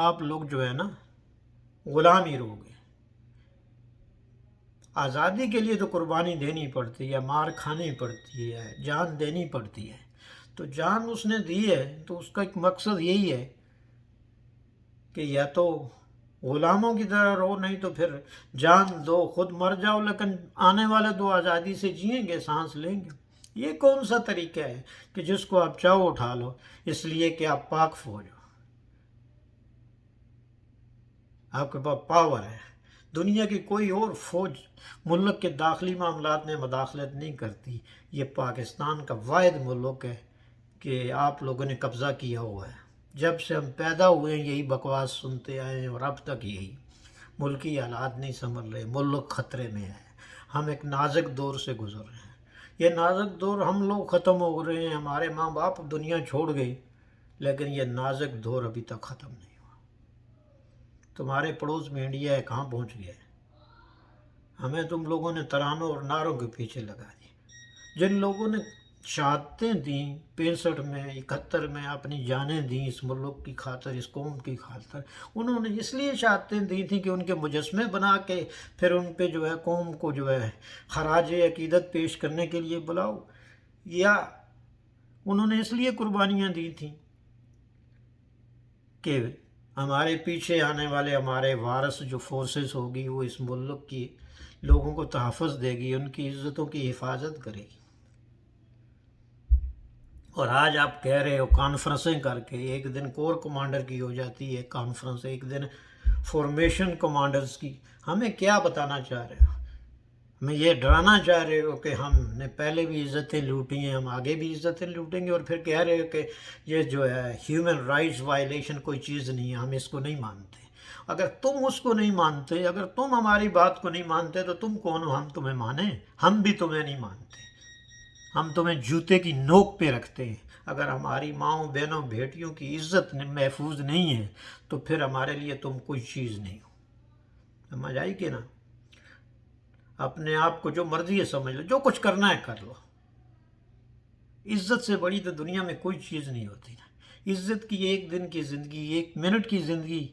آپ لوگ جو ہے نا غلام ہی رہو گے۔ آزادی کے لیے تو قربانی دینی پڑتی ہے، مار کھانی پڑتی ہے، جان دینی پڑتی ہے، تو جان اس نے دی ہے تو اس کا ایک مقصد یہی ہے کہ یا تو غلاموں کی طرح رہو، نہیں تو پھر جان دو، خود مر جاؤ، لیکن آنے والے تو آزادی سے جئیں گے، سانس لیں گے۔ یہ کون سا طریقہ ہے کہ جس کو آپ چاہو اٹھا لو اس لیے کہ آپ پاک فوج ہو، آپ کے پاس پاور ہے؟ دنیا کی کوئی اور فوج ملک کے داخلی معاملات میں مداخلت نہیں کرتی، یہ پاکستان کا واحد ملک ہے کہ آپ لوگوں نے قبضہ کیا ہوا ہے۔ جب سے ہم پیدا ہوئے ہیں یہی بکواس سنتے آئے ہیں، اور اب تک یہی۔ ملکی حالات نہیں سنبھل رہے، ملک خطرے میں ہے، ہم ایک نازک دور سے گزر رہے ہیں۔ یہ نازک دور ہم لوگ ختم ہو رہے ہیں، ہمارے ماں باپ دنیا چھوڑ گئے، لیکن یہ نازک دور ابھی تک ختم نہیں ہوا۔ تمہارے پڑوس میں انڈیا ہے، کہاں پہنچ گیا ہے؟ ہمیں تم لوگوں نے ترانوں اور نعروں کے پیچھے لگا دیا۔ جن لوگوں نے شہادتیں دیں 65 میں 71 میں، اپنی جانیں دیں اس ملک کی خاطر، اس قوم کی خاطر. انہوں نے اس لیے شہادتیں دی تھیں کہ ان کے مجسمے بنا کے پھر ان پہ جو ہے قوم کو جو ہے خراج عقیدت پیش کرنے کے لیے بلاؤ، یا انہوں نے اس لیے قربانیاں دی تھیں کہ ہمارے پیچھے آنے والے ہمارے وارث جو فورسز ہوگی وہ اس ملک کی لوگوں کو تحفظ دے گی، ان کی عزتوں کی حفاظت کرے گی. اور آج آپ کہہ رہے ہو کانفرنسیں کر کے، ایک دن کور کمانڈر کی ہو جاتی ہے کانفرنس، ایک دن فارمیشن کمانڈرز کی. ہمیں کیا بتانا چاہ رہے ہو؟ ہمیں یہ ڈرانا چاہ رہے ہو کہ ہم نے پہلے بھی عزتیں لوٹی ہیں، ہم آگے بھی عزتیں لوٹیں گے، اور پھر کہہ رہے ہو کہ یہ جو ہے ہیومن رائٹس وائلیشن کوئی چیز نہیں ہے، ہم اس کو نہیں مانتے. اگر تم اس کو نہیں مانتے، اگر تم ہماری بات کو نہیں مانتے تو تم کون ہو ہم تمہیں مانیں؟ ہم بھی تمہیں نہیں مانتے، ہم تمہیں جوتے کی نوک پہ رکھتے ہیں. اگر ہماری ماؤں بہنوں بیٹیوں کی عزت محفوظ نہیں ہے تو پھر ہمارے لیے تم کوئی چیز نہیں ہو. سمجھ آئی کہ نا؟ اپنے آپ کو جو مرضی ہے سمجھ لو، جو کچھ کرنا ہے کر لو. عزت سے بڑی تو دنیا میں کوئی چیز نہیں ہوتی نا. عزت کی ایک دن کی زندگی، ایک منٹ کی زندگی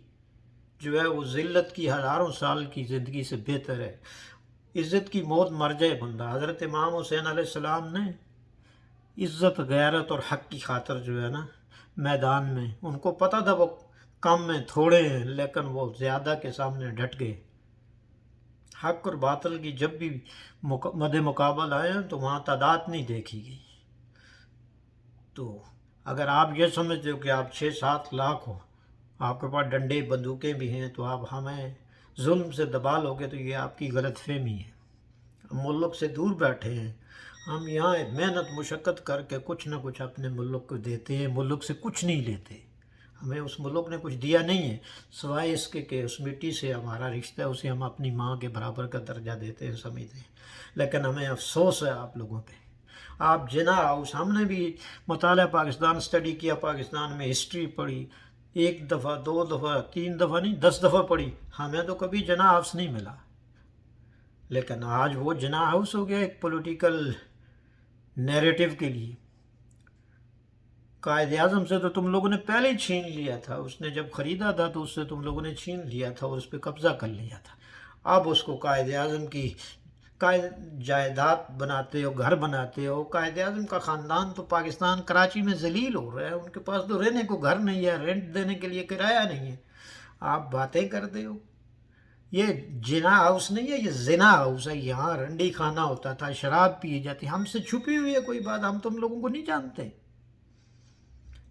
جو ہے وہ ذلت کی ہزاروں سال کی زندگی سے بہتر ہے. عزت کی موت مر جائے بندہ. حضرت امام حسین علیہ السلام نے عزت، غیرت اور حق کی خاطر جو ہے نا میدان میں، ان کو پتہ تھا وہ کم میں تھوڑے ہیں لیکن وہ زیادہ کے سامنے ڈٹ گئے. حق اور باطل کی جب بھی مد مقابل آئے ہیں تو وہاں تعداد نہیں دیکھی گئی. تو اگر آپ یہ سمجھتے ہو کہ آپ 6-7 لاکھ ہو، آپ کے پاس ڈنڈے بندوقیں بھی ہیں، تو آپ ہمیں ظلم سے دبا لو گے، تو یہ آپ کی غلط فہمی ہے. ہم ملک سے دور بیٹھے ہیں، ہم یہاں محنت مشقت کر کے کچھ نہ کچھ اپنے ملک کو دیتے ہیں، ملک سے کچھ نہیں لیتے. ہمیں اس ملک نے کچھ دیا نہیں ہے سوائے اس کے کہ اس مٹی سے ہمارا رشتہ ہے، اسے ہم اپنی ماں کے برابر کا درجہ دیتے ہیں، سمجھتے ہیں. لیکن ہمیں افسوس ہے آپ لوگوں پہ. آپ جناح ہاؤس، ہم نے بھی مطالعہ پاکستان اسٹڈی کیا، پاکستان میں ہسٹری پڑھی، 1 دفعہ 2 دفعہ 3 دفعہ نہیں 10 دفعہ پڑھی، ہمیں تو کبھی جناح ہاؤس نہیں ملا. لیکن آج وہ جناح ہاؤس ہو گیا ایک پولیٹیکل نیریٹو کے لیے. قائد اعظم سے تو تم لوگوں نے پہلے ہی چھین لیا تھا، اس نے جب خریدا تھا تو اس سے تم لوگوں نے چھین لیا تھا اور اس پہ قبضہ کر لیا تھا. اب اس کو قائد اعظم کی جائیداد بناتے ہو، گھر بناتے ہو. قائد اعظم کا خاندان تو پاکستان کراچی میں ذلیل ہو رہا ہے، ان کے پاس تو رہنے کو گھر نہیں ہے، رینٹ دینے کے لیے کرایہ نہیں ہے. آپ باتیں کرتے ہو. یہ جناح ہاؤس نہیں ہے، یہ زنا ہاؤس ہے. یہاں رنڈی کھانا ہوتا تھا، شراب پی جاتی. ہم سے چھپی ہوئی ہے کوئی بات، ہم تم لوگوں کو نہیں جانتے.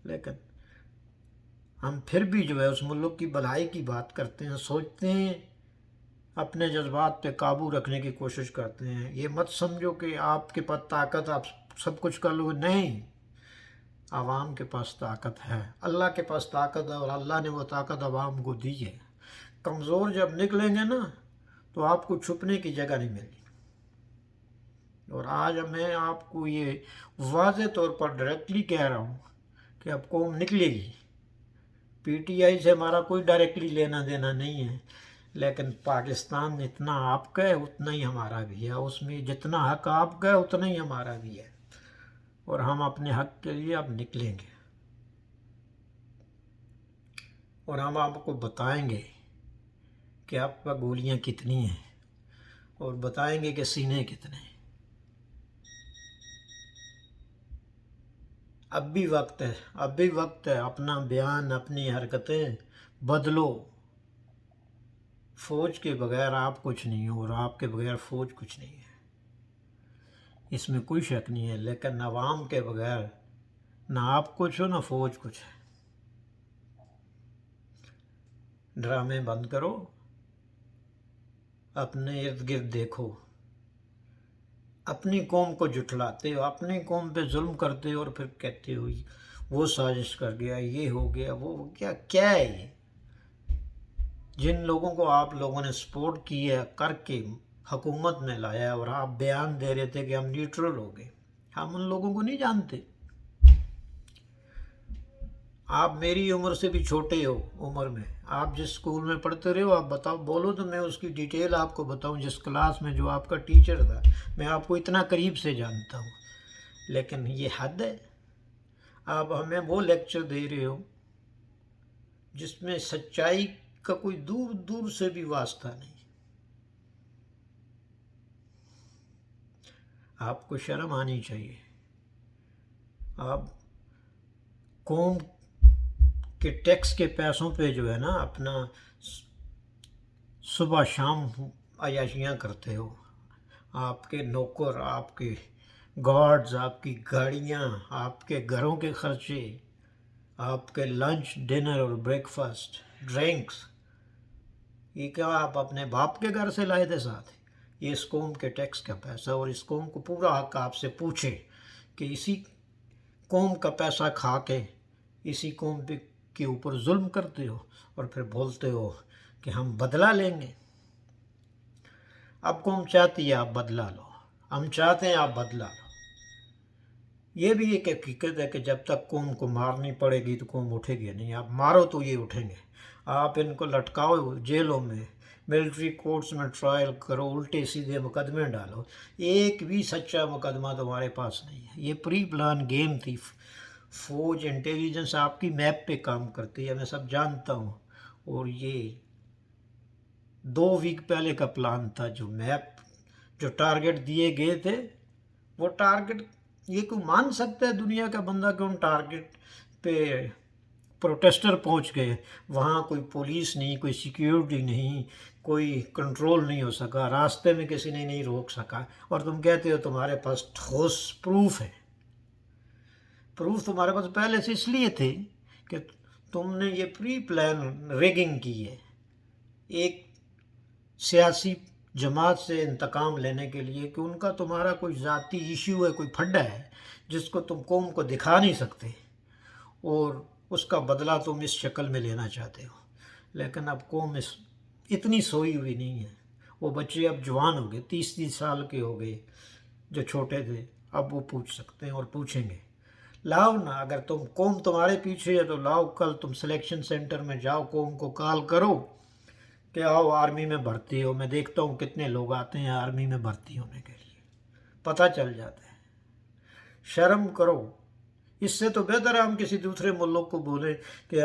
لیکن ہم پھر بھی جو ہے اس ملک کی بھلائی کی بات کرتے ہیں، سوچتے ہیں، اپنے جذبات پہ قابو رکھنے کی کوشش کرتے ہیں. یہ مت سمجھو کہ آپ کے پاس طاقت، آپ سب کچھ کر لو. نہیں، عوام کے پاس طاقت ہے، اللہ کے پاس طاقت ہے، اور اللہ نے وہ طاقت عوام کو دی ہے. کمزور جب نکلیں گے نا تو آپ کو چھپنے کی جگہ نہیں ملے. اور آج میں آپ کو یہ واضح طور پر ڈائریکٹلی کہہ رہا ہوں کہ اب قوم نکلے گی. پی ٹی آئی سے ہمارا کوئی ڈائریکٹلی لینا دینا نہیں ہے، لیکن پاکستان اتنا آپ کا ہے اتنا ہی ہمارا بھی ہے. اس میں جتنا حق آپ کا ہے اتنا ہی ہمارا بھی ہے، اور ہم اپنے حق کے لیے اب نکلیں گے. اور ہم آپ کو بتائیں گے کہ آپ کا گولیاں کتنی ہیں، اور بتائیں گے کہ سینے کتنے ہیں. اب بھی وقت ہے، اب بھی وقت ہے. اپنا بیان، اپنی حرکتیں بدلو. فوج کے بغیر آپ کچھ نہیں ہو، اور آپ کے بغیر فوج کچھ نہیں ہے، اس میں کوئی شک نہیں ہے. لیکن عوام کے بغیر نہ آپ کچھ ہو نہ فوج کچھ ہے. ڈرامے بند کرو، اپنے ارد گرد دیکھو. اپنی قوم کو جھٹلاتے ہو، اپنی قوم پہ ظلم کرتے ہو، اور پھر کہتے ہو وہ سازش کر گیا، یہ ہو گیا، وہ ہو گیا. کیا ہے یہ؟ جن لوگوں کو آپ لوگوں نے سپورٹ کی ہے، کر کے حکومت میں لایا، اور آپ بیان دے رہے تھے کہ ہم نیوٹرل ہو گئے. ہم ان لوگوں کو نہیں جانتے. آپ میری عمر سے بھی چھوٹے ہو عمر میں. آپ جس اسکول میں پڑھتے رہے ہو، آپ بتاؤ، بولو تو میں اس کی ڈیٹیل آپ کو بتاؤں. جس کلاس میں جو آپ کا ٹیچر تھا، میں آپ کو اتنا قریب سے جانتا ہوں. لیکن یہ حد ہے. آپ ہمیں وہ لیکچر دے رہے ہو جس میں سچائی کا کوئی دور دور سے بھی واسطہ نہیں. آپ کو شرم آنی چاہیے. آپ قوم کے ٹیکس کے پیسوں پہ جو ہے نا اپنا صبح شام عیاشیاں کرتے ہو. آپ کے نوکر، آپ کے گارڈز، آپ کی گاڑیاں، آپ کے گھروں کے خرچے، آپ کے لنچ، ڈنر اور بریک فاسٹ، ڈرنکس، یہ کیا آپ اپنے باپ کے گھر سے لائے تھے ساتھ؟ یہ اس قوم کے ٹیکس کا پیسہ، اور اس قوم کو پورا حق آپ سے پوچھے کہ اسی قوم کا پیسہ کھا کے اسی قوم کے اوپر ظلم کرتے ہو اور پھر بولتے ہو کہ ہم بدلہ لیں گے. اب قوم چاہتی ہے آپ بدلہ لو، ہم چاہتے ہیں آپ بدلہ لو. یہ بھی ایک حقیقت ہے کہ جب تک قوم کو مارنی پڑے گی تو قوم اٹھے گی نہیں. آپ مارو تو یہ اٹھیں گے. آپ ان کو لٹکاؤ جیلوں میں، ملٹری کورٹس میں ٹرائل کرو، الٹے سیدھے مقدمے ڈالو، ایک بھی سچا مقدمہ تمہارے پاس نہیں ہے. یہ پری پلان گیم تھی. فوج انٹیلیجنس آپ کی میپ پہ کام کرتی ہے، میں سب جانتا ہوں. اور یہ 2 ویک پہلے کا پلان تھا. جو میپ، جو ٹارگٹ دیے گئے تھے، وہ ٹارگٹ یہ کوئی مان سکتا ہے دنیا کا بندہ کہ ان ٹارگٹ پہ پروٹیسٹر پہنچ گئے؟ وہاں کوئی پولیس نہیں، کوئی سیکیورٹی نہیں، کوئی کنٹرول نہیں ہو سکا، راستے میں کسی نے نہیں روک سکا، اور تم کہتے ہو تمہارے پاس ٹھوس پروف ہے. پروف تمہارے پاس پہلے سے اس لیے تھے کہ تم نے یہ پری پلان ریگنگ کی ہے ایک سیاسی جماعت سے انتقام لینے کے لیے، کہ ان کا تمہارا کوئی ذاتی ایشو ہے، کوئی پھڈا ہے جس کو تم قوم کو دکھا نہیں سکتے، اور اس کا بدلہ تم اس شکل میں لینا چاہتے ہو. لیکن اب قوم اتنی سوئی ہوئی نہیں ہے. وہ بچے اب جوان ہو گئے، 30 سال کے ہو گئے جو چھوٹے تھے، اب وہ پوچھ سکتے ہیں اور پوچھیں گے. لاؤ نا، اگر تم قوم تمہارے پیچھے ہے تو لاؤ، کل تم سلیکشن سینٹر میں جاؤ، قوم کو کال کرو کہ آؤ آرمی میں بھرتی ہو. میں دیکھتا ہوں کتنے لوگ آتے ہیں آرمی میں بھرتی ہونے کے لیے، پتہ چل جاتا ہے. شرم کرو. اس سے تو بہتر ہے ہم کسی دوسرے ملک کو بولیں کہ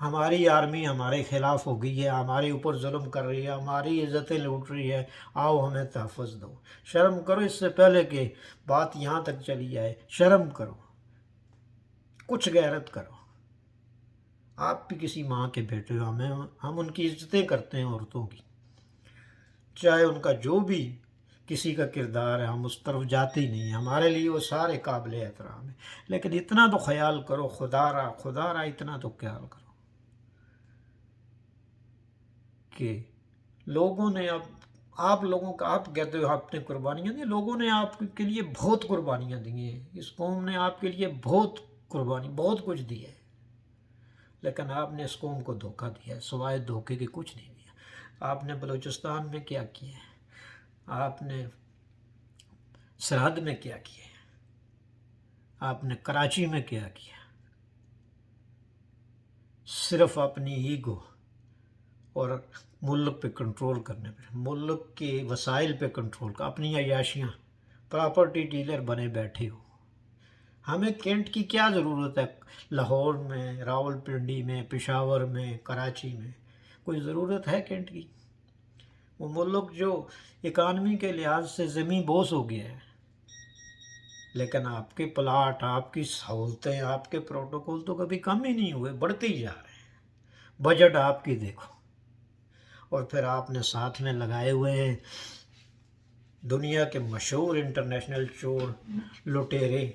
ہماری آرمی ہمارے خلاف ہو گئی ہے، ہمارے اوپر ظلم کر رہی ہے، ہماری عزتیں لوٹ رہی ہے، آؤ ہمیں تحفظ دو. شرم کرو اس سے پہلے کہ بات یہاں تک چلی جائے. شرم کرو، کچھ غیرت کرو. آپ بھی کسی ماں کے بیٹے ہو. ہم ان کی عزتیں کرتے ہیں، عورتوں کی، چاہے ان کا جو بھی کسی کا کردار ہے، ہم اس طرف جاتے ہی نہیں. ہمارے لیے وہ سارے قابل احترام ہیں. لیکن اتنا تو خیال کرو، خدا را اتنا تو خیال کرو کہ لوگوں نے آپ لوگوں کا، آپ کہتے ہو آپ نے قربانیاں دی، لوگوں نے آپ کے لیے بہت قربانیاں دی ہیں. اس قوم نے آپ کے لیے بہت کچھ دیا ہے. لیکن آپ نے اس قوم کو دھوکہ دیا ہے، سوائے دھوکے کے کچھ نہیں دیا. آپ نے بلوچستان میں کیا کیا ہے؟ آپ نے سرحد میں کیا کیا ہے؟ آپ نے کراچی میں کیا کیا؟ صرف اپنی ایگو اور ملک پہ کنٹرول کرنے پہ، ملک کے وسائل پہ کنٹرول کر، اپنی عیاشیاں، پراپرٹی ڈیلر بنے بیٹھے ہو. ہمیں کینٹ کی کیا ضرورت ہے؟ لاہور میں، راول پنڈی میں، پشاور میں، کراچی میں کوئی ضرورت ہے کینٹ کی؟ وہ ملک جو اکانومی کے لحاظ سے زمین بوس ہو گیا ہے، لیکن آپ کے پلاٹ، آپ کی سہولتیں، آپ کے پروٹوکول تو کبھی کم ہی نہیں ہوئے، بڑھتے ہی جا رہے ہیں. بجٹ آپ کی دیکھو، اور پھر آپ نے ساتھ میں لگائے ہوئے ہیں دنیا کے مشہور انٹرنیشنل چور، لٹیرے،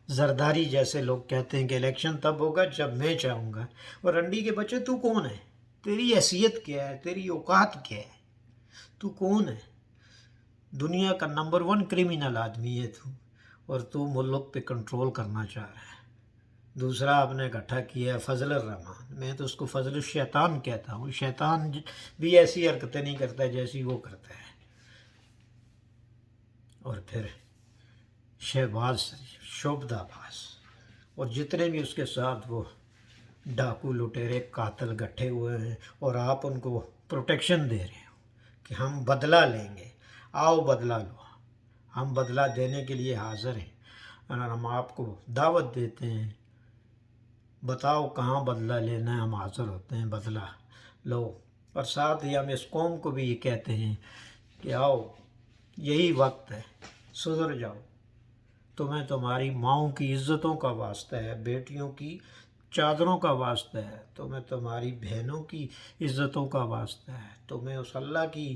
زرداری جیسے لوگ کہتے ہیں کہ الیکشن تب ہوگا جب میں چاہوں گا. اور رنڈی کے بچے، تو کون ہے؟ تیری حیثیت کیا ہے؟ تیری اوقات کیا ہے؟ تو کون ہے؟ دنیا کا نمبر 1 کرمینل آدمی ہے تو، اور تو ملک پہ کنٹرول کرنا چاہ رہا ہے. دوسرا آپ نے اکٹھا کیا ہے فضل الرحمان. میں تو اس کو فضل الشیطان کہتا ہوں. شیطان بھی ایسی حرکتیں نہیں کرتا جیسی وہ کرتا ہے. اور پھر شہباز شریف، شعبدہ باز، اور جتنے بھی اس کے ساتھ وہ ڈاکو، لٹیرے، قاتل گٹھے ہوئے ہیں، اور آپ ان کو پروٹیکشن دے رہے ہو کہ ہم بدلہ لیں گے. آؤ بدلہ لو، ہم بدلہ دینے کے لیے حاضر ہیں. اور ہم آپ کو دعوت دیتے ہیں، بتاؤ کہاں بدلہ لینا ہے، ہم حاضر ہوتے ہیں، بدلہ لو۔ اور ساتھ ہی ہم اس قوم کو بھی یہ کہتے ہیں کہ آؤ، یہی وقت ہے، سدھر جاؤ۔ تمہیں تمہاری ماؤں کی عزتوں کا واسطہ ہے، بیٹیوں کی چادروں کا واسطہ ہے، تمہیں تمہاری بہنوں کی عزتوں کا واسطہ ہے، تمہیں اس اللہ کی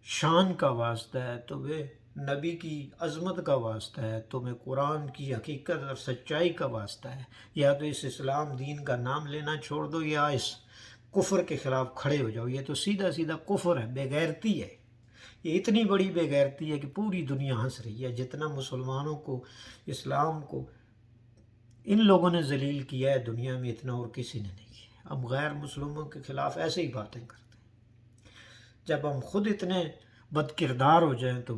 شان کا واسطہ ہے، تمہیں نبی کی عظمت کا واسطہ ہے، تمہیں قرآن کی حقیقت اور سچائی کا واسطہ ہے۔ یا تو اس اسلام دین کا نام لینا چھوڑ دو، یا اس کفر کے خلاف کھڑے ہو جاؤ۔ یہ تو سیدھا سیدھا کفر ہے، بے غیرتی ہے۔ یہ اتنی بڑی بے غیرتی ہے کہ پوری دنیا ہنس رہی ہے۔ جتنا مسلمانوں کو، اسلام کو ان لوگوں نے ذلیل کیا ہے دنیا میں، اتنا اور کسی نے نہیں کیا۔ ہم غیر مسلموں کے خلاف ایسے ہی باتیں کرتے ہیں۔ جب ہم خود اتنے بد کردار ہو جائیں تو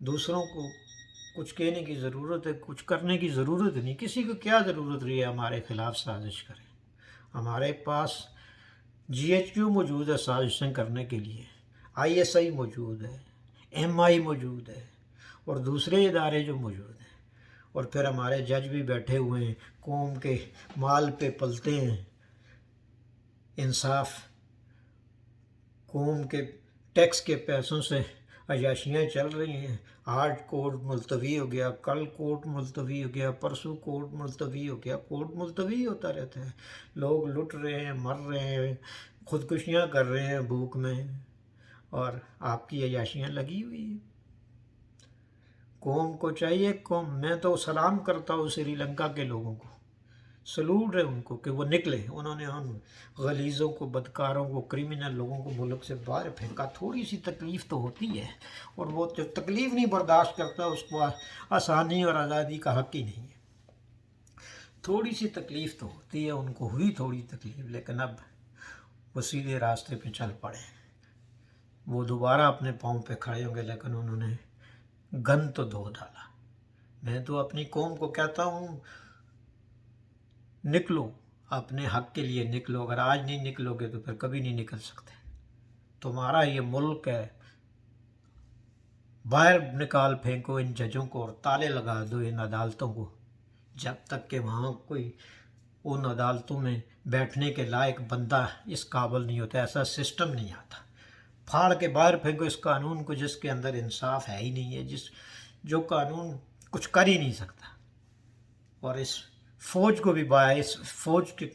دوسروں کو کچھ کہنے کی ضرورت ہے، کچھ کرنے کی ضرورت نہیں۔ کسی کو کیا ضرورت رہی ہے ہمارے خلاف سازش کریں؟ ہمارے پاس جی ایچ کیو موجود ہے سازشیں کرنے کے لیے، آئی ایس آئی موجود ہے، ایم آئی موجود ہے، اور دوسرے ادارے جو موجود ہیں، اور پھر ہمارے جج بھی بیٹھے ہوئے ہیں، قوم کے مال پہ پلتے ہیں۔ انصاف، قوم کے ٹیکس کے پیسوں سے عیاشیاں چل رہی ہیں۔ آج کورٹ ملتوی ہو گیا، کل کورٹ ملتوی ہو گیا، پرسوں کورٹ ملتوی ہو گیا، کورٹ ملتوی ہوتا رہتا ہے۔ لوگ لٹ رہے ہیں، مر رہے ہیں، خودکشیاں کر رہے ہیں بھوک میں، اور آپ کی عیاشیاں لگی ہوئی ہیں۔ قوم کو چاہیے، میں تو سلام کرتا ہوں سری لنکا کے لوگوں کو، سلوٹ ہے ان کو کہ وہ نکلے۔ انہوں نے ہم غلیظوں کو، بدکاروں کو، کرمنل لوگوں کو ملک سے باہر پھینکا۔ تھوڑی سی تکلیف تو ہوتی ہے، اور وہ جو تکلیف نہیں برداشت کرتا اس کو آسانی اور آزادی کا حق ہی نہیں ہے۔ تھوڑی سی تکلیف تو ہوتی ہے، ان کو ہوئی تھوڑی تکلیف، لیکن اب وہ سیدھے راستے پہ چل پڑے۔ وہ دوبارہ اپنے پاؤں پہ کھڑے ہوں گے، لیکن انہوں نے گن تو دھو ڈالا۔ میں تو اپنی قوم کو کہتا ہوں، نکلو، اپنے حق کے لیے نکلو۔ اگر آج نہیں نکلو گے تو پھر کبھی نہیں نکل سکتے۔ تمہارا یہ ملک ہے، باہر نکال پھینکو ان ججوں کو، اور تالے لگا دو ان عدالتوں کو، جب تک کہ وہاں کوئی ان عدالتوں میں بیٹھنے کے لائق بندہ اس قابل نہیں ہوتا، ایسا سسٹم نہیں آتا۔ پھاڑ کے باہر پھینکو اس قانون کو، جس کے اندر انصاف ہے ہی نہیں ہے، جو قانون کچھ کر ہی نہیں سکتا۔ اور اس فوج کو بھی باہر، اس فوج کے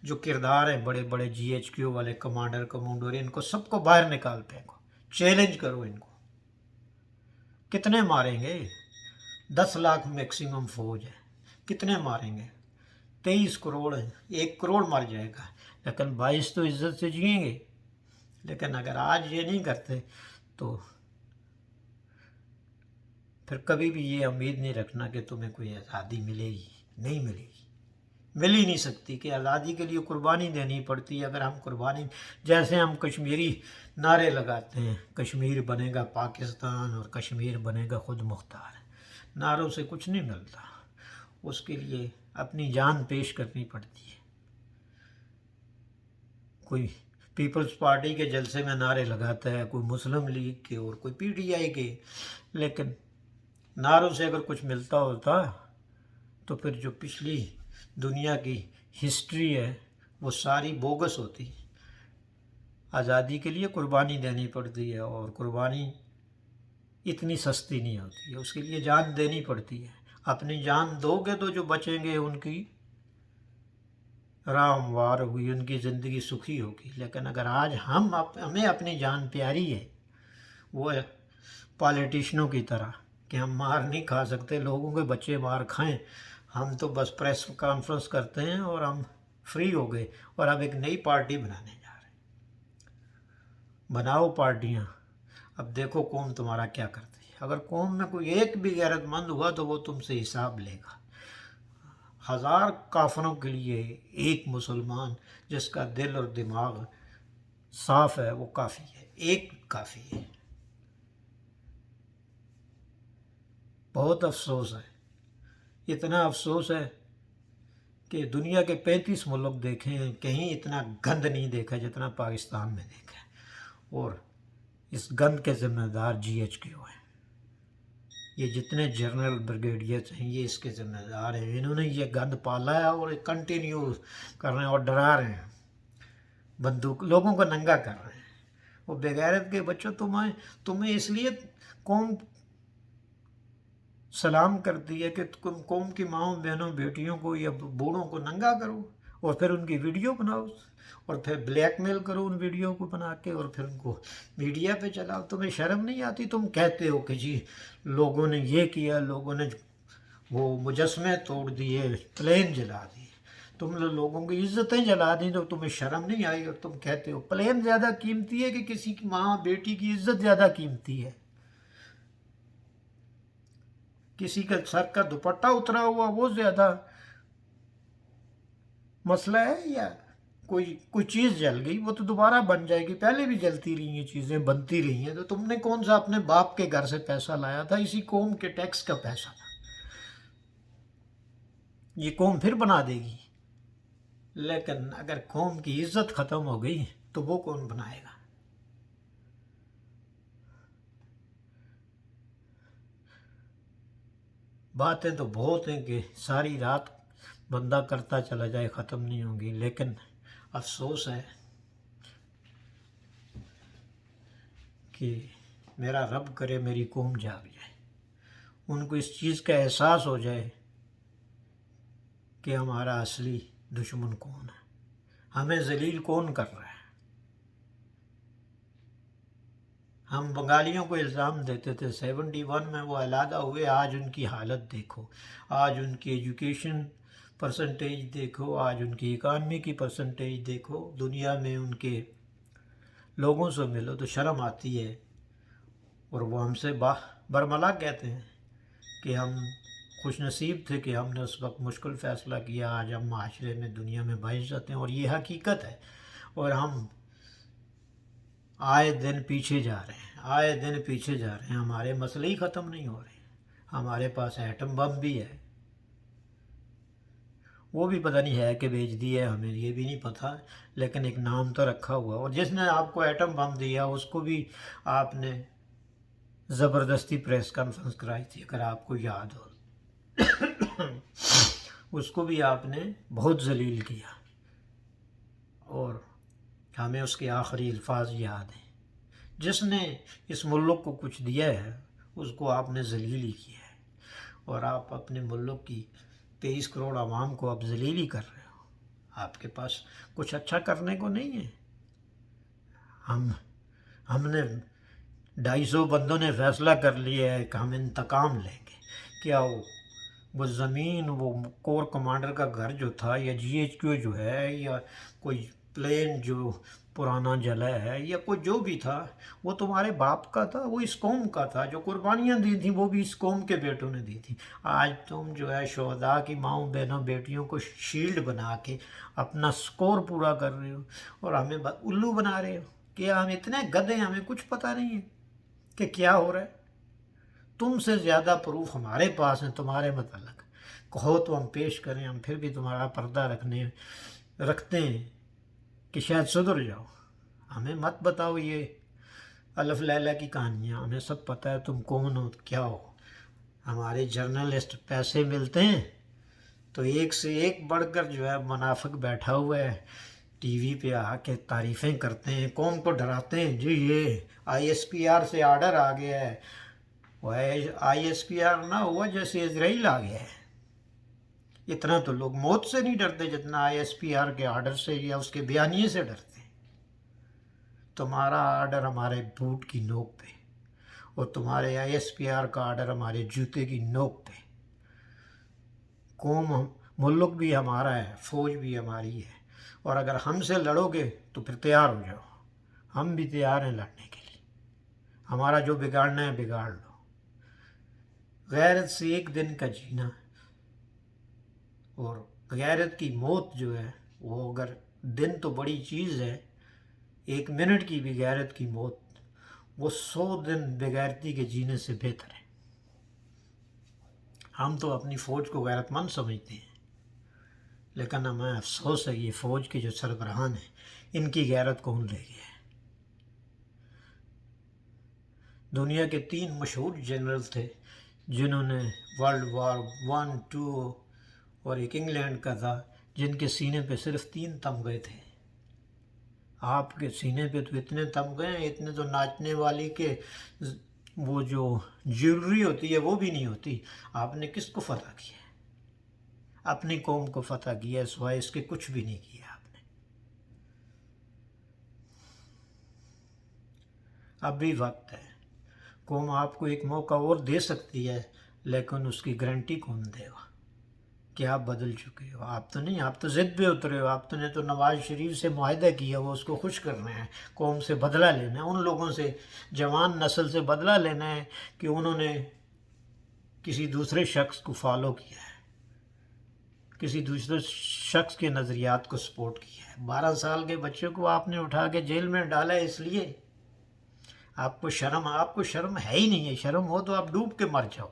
جو کردار ہیں بڑے بڑے جی ایچ کیو والے کمانڈر، ان کو سب کو باہر نکال پھینکو، چیلنج کرو ان کو۔ کتنے ماریں گے؟ 10 لاکھ میکسیمم فوج ہے، کتنے ماریں گے؟ 23 کروڑ ہیں، 1 کروڑ مر جائے گا، لیکن 22 تو عزت سے جئیں گے۔ لیکن اگر آج یہ نہیں کرتے تو پھر کبھی بھی یہ امید نہیں رکھنا کہ تمہیں کوئی آزادی ملے گی، نہیں ملے گی، مل ہی نہیں سکتی۔ کہ آزادی کے لیے قربانی دینی پڑتی ہے۔ اگر ہم قربانی، جیسے ہم کشمیری نعرے لگاتے ہیں، کشمیر بنے گا پاکستان اور کشمیر بنے گا خود مختار، نعروں سے کچھ نہیں ملتا، اس کے لیے اپنی جان پیش کرنی پڑتی ہے۔ کوئی پیپلز پارٹی کے جلسے میں نعرے لگاتا ہے، کوئی مسلم لیگ کے، اور کوئی پی ٹی آئی کے، لیکن نعروں سے اگر کچھ ملتا ہوتا تو پھر جو پچھلی دنیا کی ہسٹری ہے وہ ساری بوگس ہوتی۔ آزادی کے لیے قربانی دینی پڑتی ہے، اور قربانی اتنی سستی نہیں ہوتی ہے، اس کے لیے جان دینی پڑتی ہے۔ اپنی جان دو گے تو جو بچیں گے ان کی راہ ہموار ہوگی، ان کی زندگی سکھی ہوگی۔ لیکن اگر آج ہمیں اپنی جان پیاری ہے، وہ پالیٹیشنوں کی طرح کہ ہم مار نہیں کھا سکتے، لوگوں کے بچے مار کھائیں، ہم تو بس پریس کانفرنس کرتے ہیں اور ہم فری ہو گئے، اور اب ایک نئی پارٹی بنانے جا رہے ہیں۔ بناؤ پارٹیاں، اب دیکھو قوم تمہارا کیا کرتی ہے۔ اگر قوم میں کوئی ایک بھی غیرت مند ہوا تو وہ تم سے حساب لے گا۔ 1000 کافروں کے لیے ایک مسلمان جس کا دل اور دماغ صاف ہے وہ کافی ہے، ایک کافی ہے۔ بہت افسوس ہے، اتنا افسوس ہے کہ دنیا کے 35 ملک دیکھیں ہیں، کہیں اتنا گند نہیں دیکھا جتنا پاکستان میں دیکھا ہے، اور اس گند کے ذمہ دار جی ایچ کیو ہے۔ یہ جتنے جنرل بریگیڈیئرس ہیں یہ اس کے ذمہ دار ہیں، انہوں نے یہ گند پالا ہے اور کنٹینیو کر رہے ہیں اور ڈرا رہے ہیں، بندوق لوگوں کو ننگا کر رہے ہیں۔ وہ بغیرت کے بچوں، تمہیں اس لیے قوم سلام کرتی ہے کہ تم قوم کی ماؤں بہنوں بیٹیوں کو یا بوڑھوں کو ننگا کرو اور پھر ان کی ویڈیو بناؤ اور پھر بلیک میل کرو ان ویڈیو کو بنا کے اور پھر ان کو میڈیا پہ چلاؤ۔ تمہیں شرم نہیں آتی؟ تم کہتے ہو کہ جی لوگوں نے یہ کیا، لوگوں نے وہ مجسمے توڑ دیے، پلین جلا دیے، تم لوگوں کی عزتیں جلا دیں تو تمہیں شرم نہیں آئی، اور تم کہتے ہو پلین زیادہ قیمتی ہے کہ کسی کی ماں بیٹی کی عزت زیادہ قیمتی ہے؟ کسی کا سر کا دوپٹہ اترا ہوا وہ زیادہ مسئلہ ہے، یا کوئی چیز جل گئی وہ تو دوبارہ بن جائے گی، پہلے بھی جلتی رہی ہیں چیزیں، بنتی رہی ہیں، تو تم نے کون سا اپنے باپ کے گھر سے پیسہ لایا تھا؟ اسی قوم کے ٹیکس کا پیسہ تھا، یہ قوم پھر بنا دے گی۔ لیکن اگر قوم کی عزت ختم ہو گئی تو وہ کون بنائے گا؟ باتیں تو بہت ہیں کہ ساری رات بندہ کرتا چلا جائے ختم نہیں ہوں گی، لیکن افسوس ہے کہ میرا رب کرے میری قوم جاگ جائے، ان کو اس چیز کا احساس ہو جائے کہ ہمارا اصلی دشمن کون ہے، ہمیں ذلیل کون کر رہا ہے۔ ہم بنگالیوں کو الزام دیتے تھے 71 میں وہ علیحدہ ہوئے، آج ان کی حالت دیکھو، آج ان کی ایجوکیشن پرسنٹیج دیکھو، آج ان کی اکانومی کی پرسنٹیج دیکھو، دنیا میں ان کے لوگوں سے ملو تو شرم آتی ہے، اور وہ ہم سے برملا کہتے ہیں کہ ہم خوش نصیب تھے کہ ہم نے اس وقت مشکل فیصلہ کیا، آج ہم معاشرے میں دنیا میں باعزت ہیں، اور یہ حقیقت ہے، اور ہم آئے دن پیچھے جا رہے ہیں، آئے دن پیچھے جا رہے ہیں، ہمارے مسئلے ہی ختم نہیں ہو رہے۔ ہمارے پاس ایٹم بم بھی ہے، وہ بھی پتہ نہیں ہے کہ بیچ دی ہے، ہمیں یہ بھی نہیں پتہ، لیکن ایک نام تو رکھا ہوا، اور جس نے آپ کو ایٹم بم دیا اس کو بھی آپ نے زبردستی پریس کانفرنس کرائی تھی، اگر آپ کو یاد ہو، اس کو بھی آپ نے بہت ذلیل کیا، اور ہمیں اس کے آخری الفاظ یاد ہیں، جس نے اس ملک کو کچھ دیا ہے اس کو آپ نے ذلیل ہی کیا ہے، اور آپ اپنے ملک کی 23 کروڑ عوام کو آپ ذلیل ہی کر رہے ہو، آپ کے پاس کچھ اچھا کرنے کو نہیں ہے۔ ہم نے 250 بندوں نے فیصلہ کر لیا ہے کہ ہم انتقام لیں گے، کیا وہ زمین، وہ کور کمانڈر کا گھر جو تھا، یا GHQ جو ہے، یا کوئی پلین جو پرانا جلا ہے، یا کوئی جو بھی تھا، وہ تمہارے باپ کا تھا، وہ اس قوم کا تھا، جو قربانیاں دی تھیں وہ بھی اس قوم کے بیٹوں نے دی تھیں۔ آج تم جو ہے شہداء کی ماؤں بہنوں بیٹیوں کو شیلڈ بنا کے اپنا سکور پورا کر رہے ہو، اور ہمیں الو بنا رہے ہو کہ ہم اتنے گدھے ہیں، ہمیں کچھ پتہ نہیں ہے کہ کیا ہو رہا ہے۔ تم سے زیادہ پروف ہمارے پاس ہیں تمہارے متعلق، کہو تو ہم پیش کریں، ہم پھر بھی تمہارا پردہ رکھتے ہیں کہ شاید سدھر جاؤ۔ ہمیں مت بتاؤ یہ الف لیلہ کی کہانیاں، ہمیں سب پتہ ہے تم کون ہو، کیا ہو۔ ہمارے جرنلسٹ پیسے ملتے ہیں تو ایک سے ایک بڑھ کر جو ہے منافق بیٹھا ہوا ہے، ٹی وی پہ آ کے تعریفیں کرتے ہیں، قوم کو ڈراتے ہیں، جی یہ ISPR سے آرڈر آ گیا ہے، وہ ISPR نہ ہوا جیسے اسرائیل آ گیا ہے۔ اتنا تو لوگ موت سے نہیں ڈرتے جتنا ISPR کے آرڈر سے یا اس کے بیانیے سے ڈرتے ہیں۔ تمہارا آرڈر ہمارے بوٹ کی نوک پہ، اور تمہارے ISPR کا آرڈر ہمارے جوتے کی نوک پہ۔ قوم، ملک بھی ہمارا ہے، فوج بھی ہماری ہے، اور اگر ہم سے لڑو گے تو پھر تیار ہو جاؤ، ہم بھی تیار ہیں لڑنے کے لیے، ہمارا جو بگاڑنا ہے بگاڑ لو۔ غیرت سے ایک دن کا جینا، اور غیرت کی موت جو ہے وہ، اگر دن تو بڑی چیز ہے، 1 منٹ کی بھی غیرت کی موت وہ 100 دن بغیرتی کے جینے سے بہتر ہے۔ ہم تو اپنی فوج کو غیرت مند سمجھتے ہیں، لیکن ہمیں افسوس ہے یہ فوج کے جو سربراہان ہیں ان کی غیرت کون لے گیا ہے۔ دنیا کے 3 مشہور جنرل تھے جنہوں نے ورلڈ وار 1 2 اور ایک انگلینڈ کا تھا، جن کے سینے پہ صرف 3 تمغے تھے. آپ کے سینے پہ تو اتنے تمغے ہیں، اتنے تو ناچنے والی کے وہ جو جیولری ہوتی ہے وہ بھی نہیں ہوتی. آپ نے کس کو فتح کیا ہے؟ اپنی قوم کو فتح کیا ہے، سوائے اس کے کچھ بھی نہیں کیا آپ نے. اب بھی وقت ہے. قوم آپ کو ایک موقع اور دے سکتی ہے، لیکن اس کی گارنٹی کون دے گا کہ آپ بدل چکے ہو؟ آپ تو نہیں، آپ تو ضد پہ اترے ہو. آپ تو نے تو نواز شریف سے معاہدہ کیا، وہ اس کو خوش کرنا ہے، قوم سے بدلہ لینا ہے، ان لوگوں سے، جوان نسل سے بدلہ لینا ہے کہ انہوں نے کسی دوسرے شخص کو فالو کیا ہے، کسی دوسرے شخص کے نظریات کو سپورٹ کیا ہے. 12 سال کے بچے کو آپ نے اٹھا کے جیل میں ڈالا ہے، اس لیے آپ کو شرم ہے ہی نہیں ہے. شرم ہو تو آپ ڈوب کے مر جاؤ.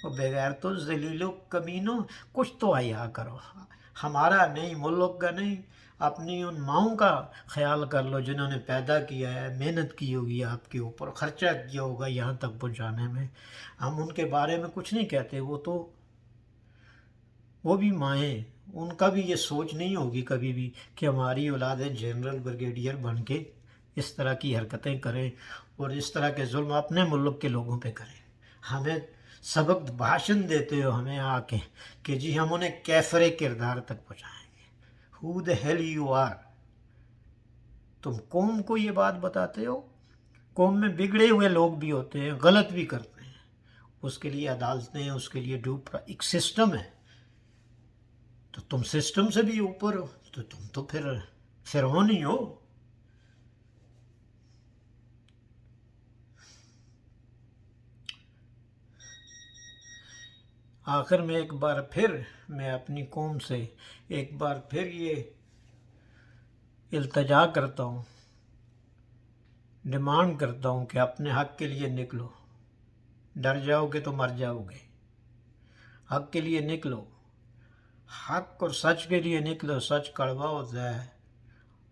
وہ بغیر تو ذلیلو کمینوں، کچھ تو حیا کرو. ہمارا نہیں، ملک کا نہیں، اپنی ان ماؤں کا خیال کر لو جنہوں نے پیدا کیا ہے، محنت کی ہوگی، آپ کے اوپر خرچہ کیا ہوگا یہاں تک پہنچانے میں. ہم ان کے بارے میں کچھ نہیں کہتے، وہ بھی مائیں، ان کا بھی یہ سوچ نہیں ہوگی کبھی بھی کہ ہماری اولادیں جنرل بریگیڈیئر بن کے اس طرح کی حرکتیں کریں اور اس طرح کے ظلم اپنے ملک کے لوگوں پہ کریں. ہمیں سبق بھاشن دیتے ہو ہمیں آ کے کہ جی ہم انہیں کیفر کردار تک پہنچائیں گے. Who the hell you are؟ تم قوم کو یہ بات بتاتے ہو؟ قوم میں بگڑے ہوئے لوگ بھی ہوتے ہیں، غلط بھی کرتے ہیں، اس کے لیے عدالتیں ہیں، اس کے لیے ایک سسٹم ہے. تو تم سسٹم سے بھی اوپر ہو، تو تم تو پھر فرعون ہی ہو. آخر میں ایک بار پھر میں اپنی قوم سے ایک بار پھر یہ التجا کرتا ہوں، ڈیمانڈ کرتا ہوں کہ اپنے حق کے لیے نکلو. ڈر جاؤ گے تو مر جاؤ گے. حق کے لیے نکلو، حق اور سچ کے لیے نکلو. سچ کڑوا ہوتا ہے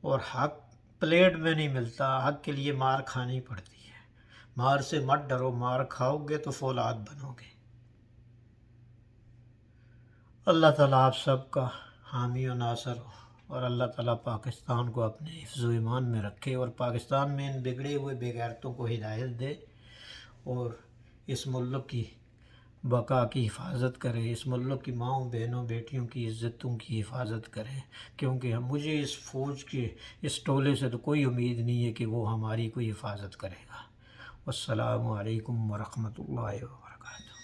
اور حق پلیٹ میں نہیں ملتا. حق کے لیے مار کھانی پڑتی ہے. مار سے مت ڈرو، مار کھاؤ گے تو فولاد بنو گے. اللہ تعالیٰ آپ سب کا حامی و ناصر ہو، اور اللہ تعالیٰ پاکستان کو اپنے حفظ و ایمان میں رکھے، اور پاکستان میں ان بگڑے ہوئے بے غیرتوں کو ہدایت دے، اور اس ملک کی بقا کی حفاظت کرے، اس ملک کی ماؤں بہنوں بیٹیوں کی عزتوں کی حفاظت کرے. کیونکہ مجھے اس فوج کے اس ٹولے سے تو کوئی امید نہیں ہے کہ وہ ہماری کوئی حفاظت کرے گا. والسلام علیکم ورحمۃ اللہ وبرکاتہ.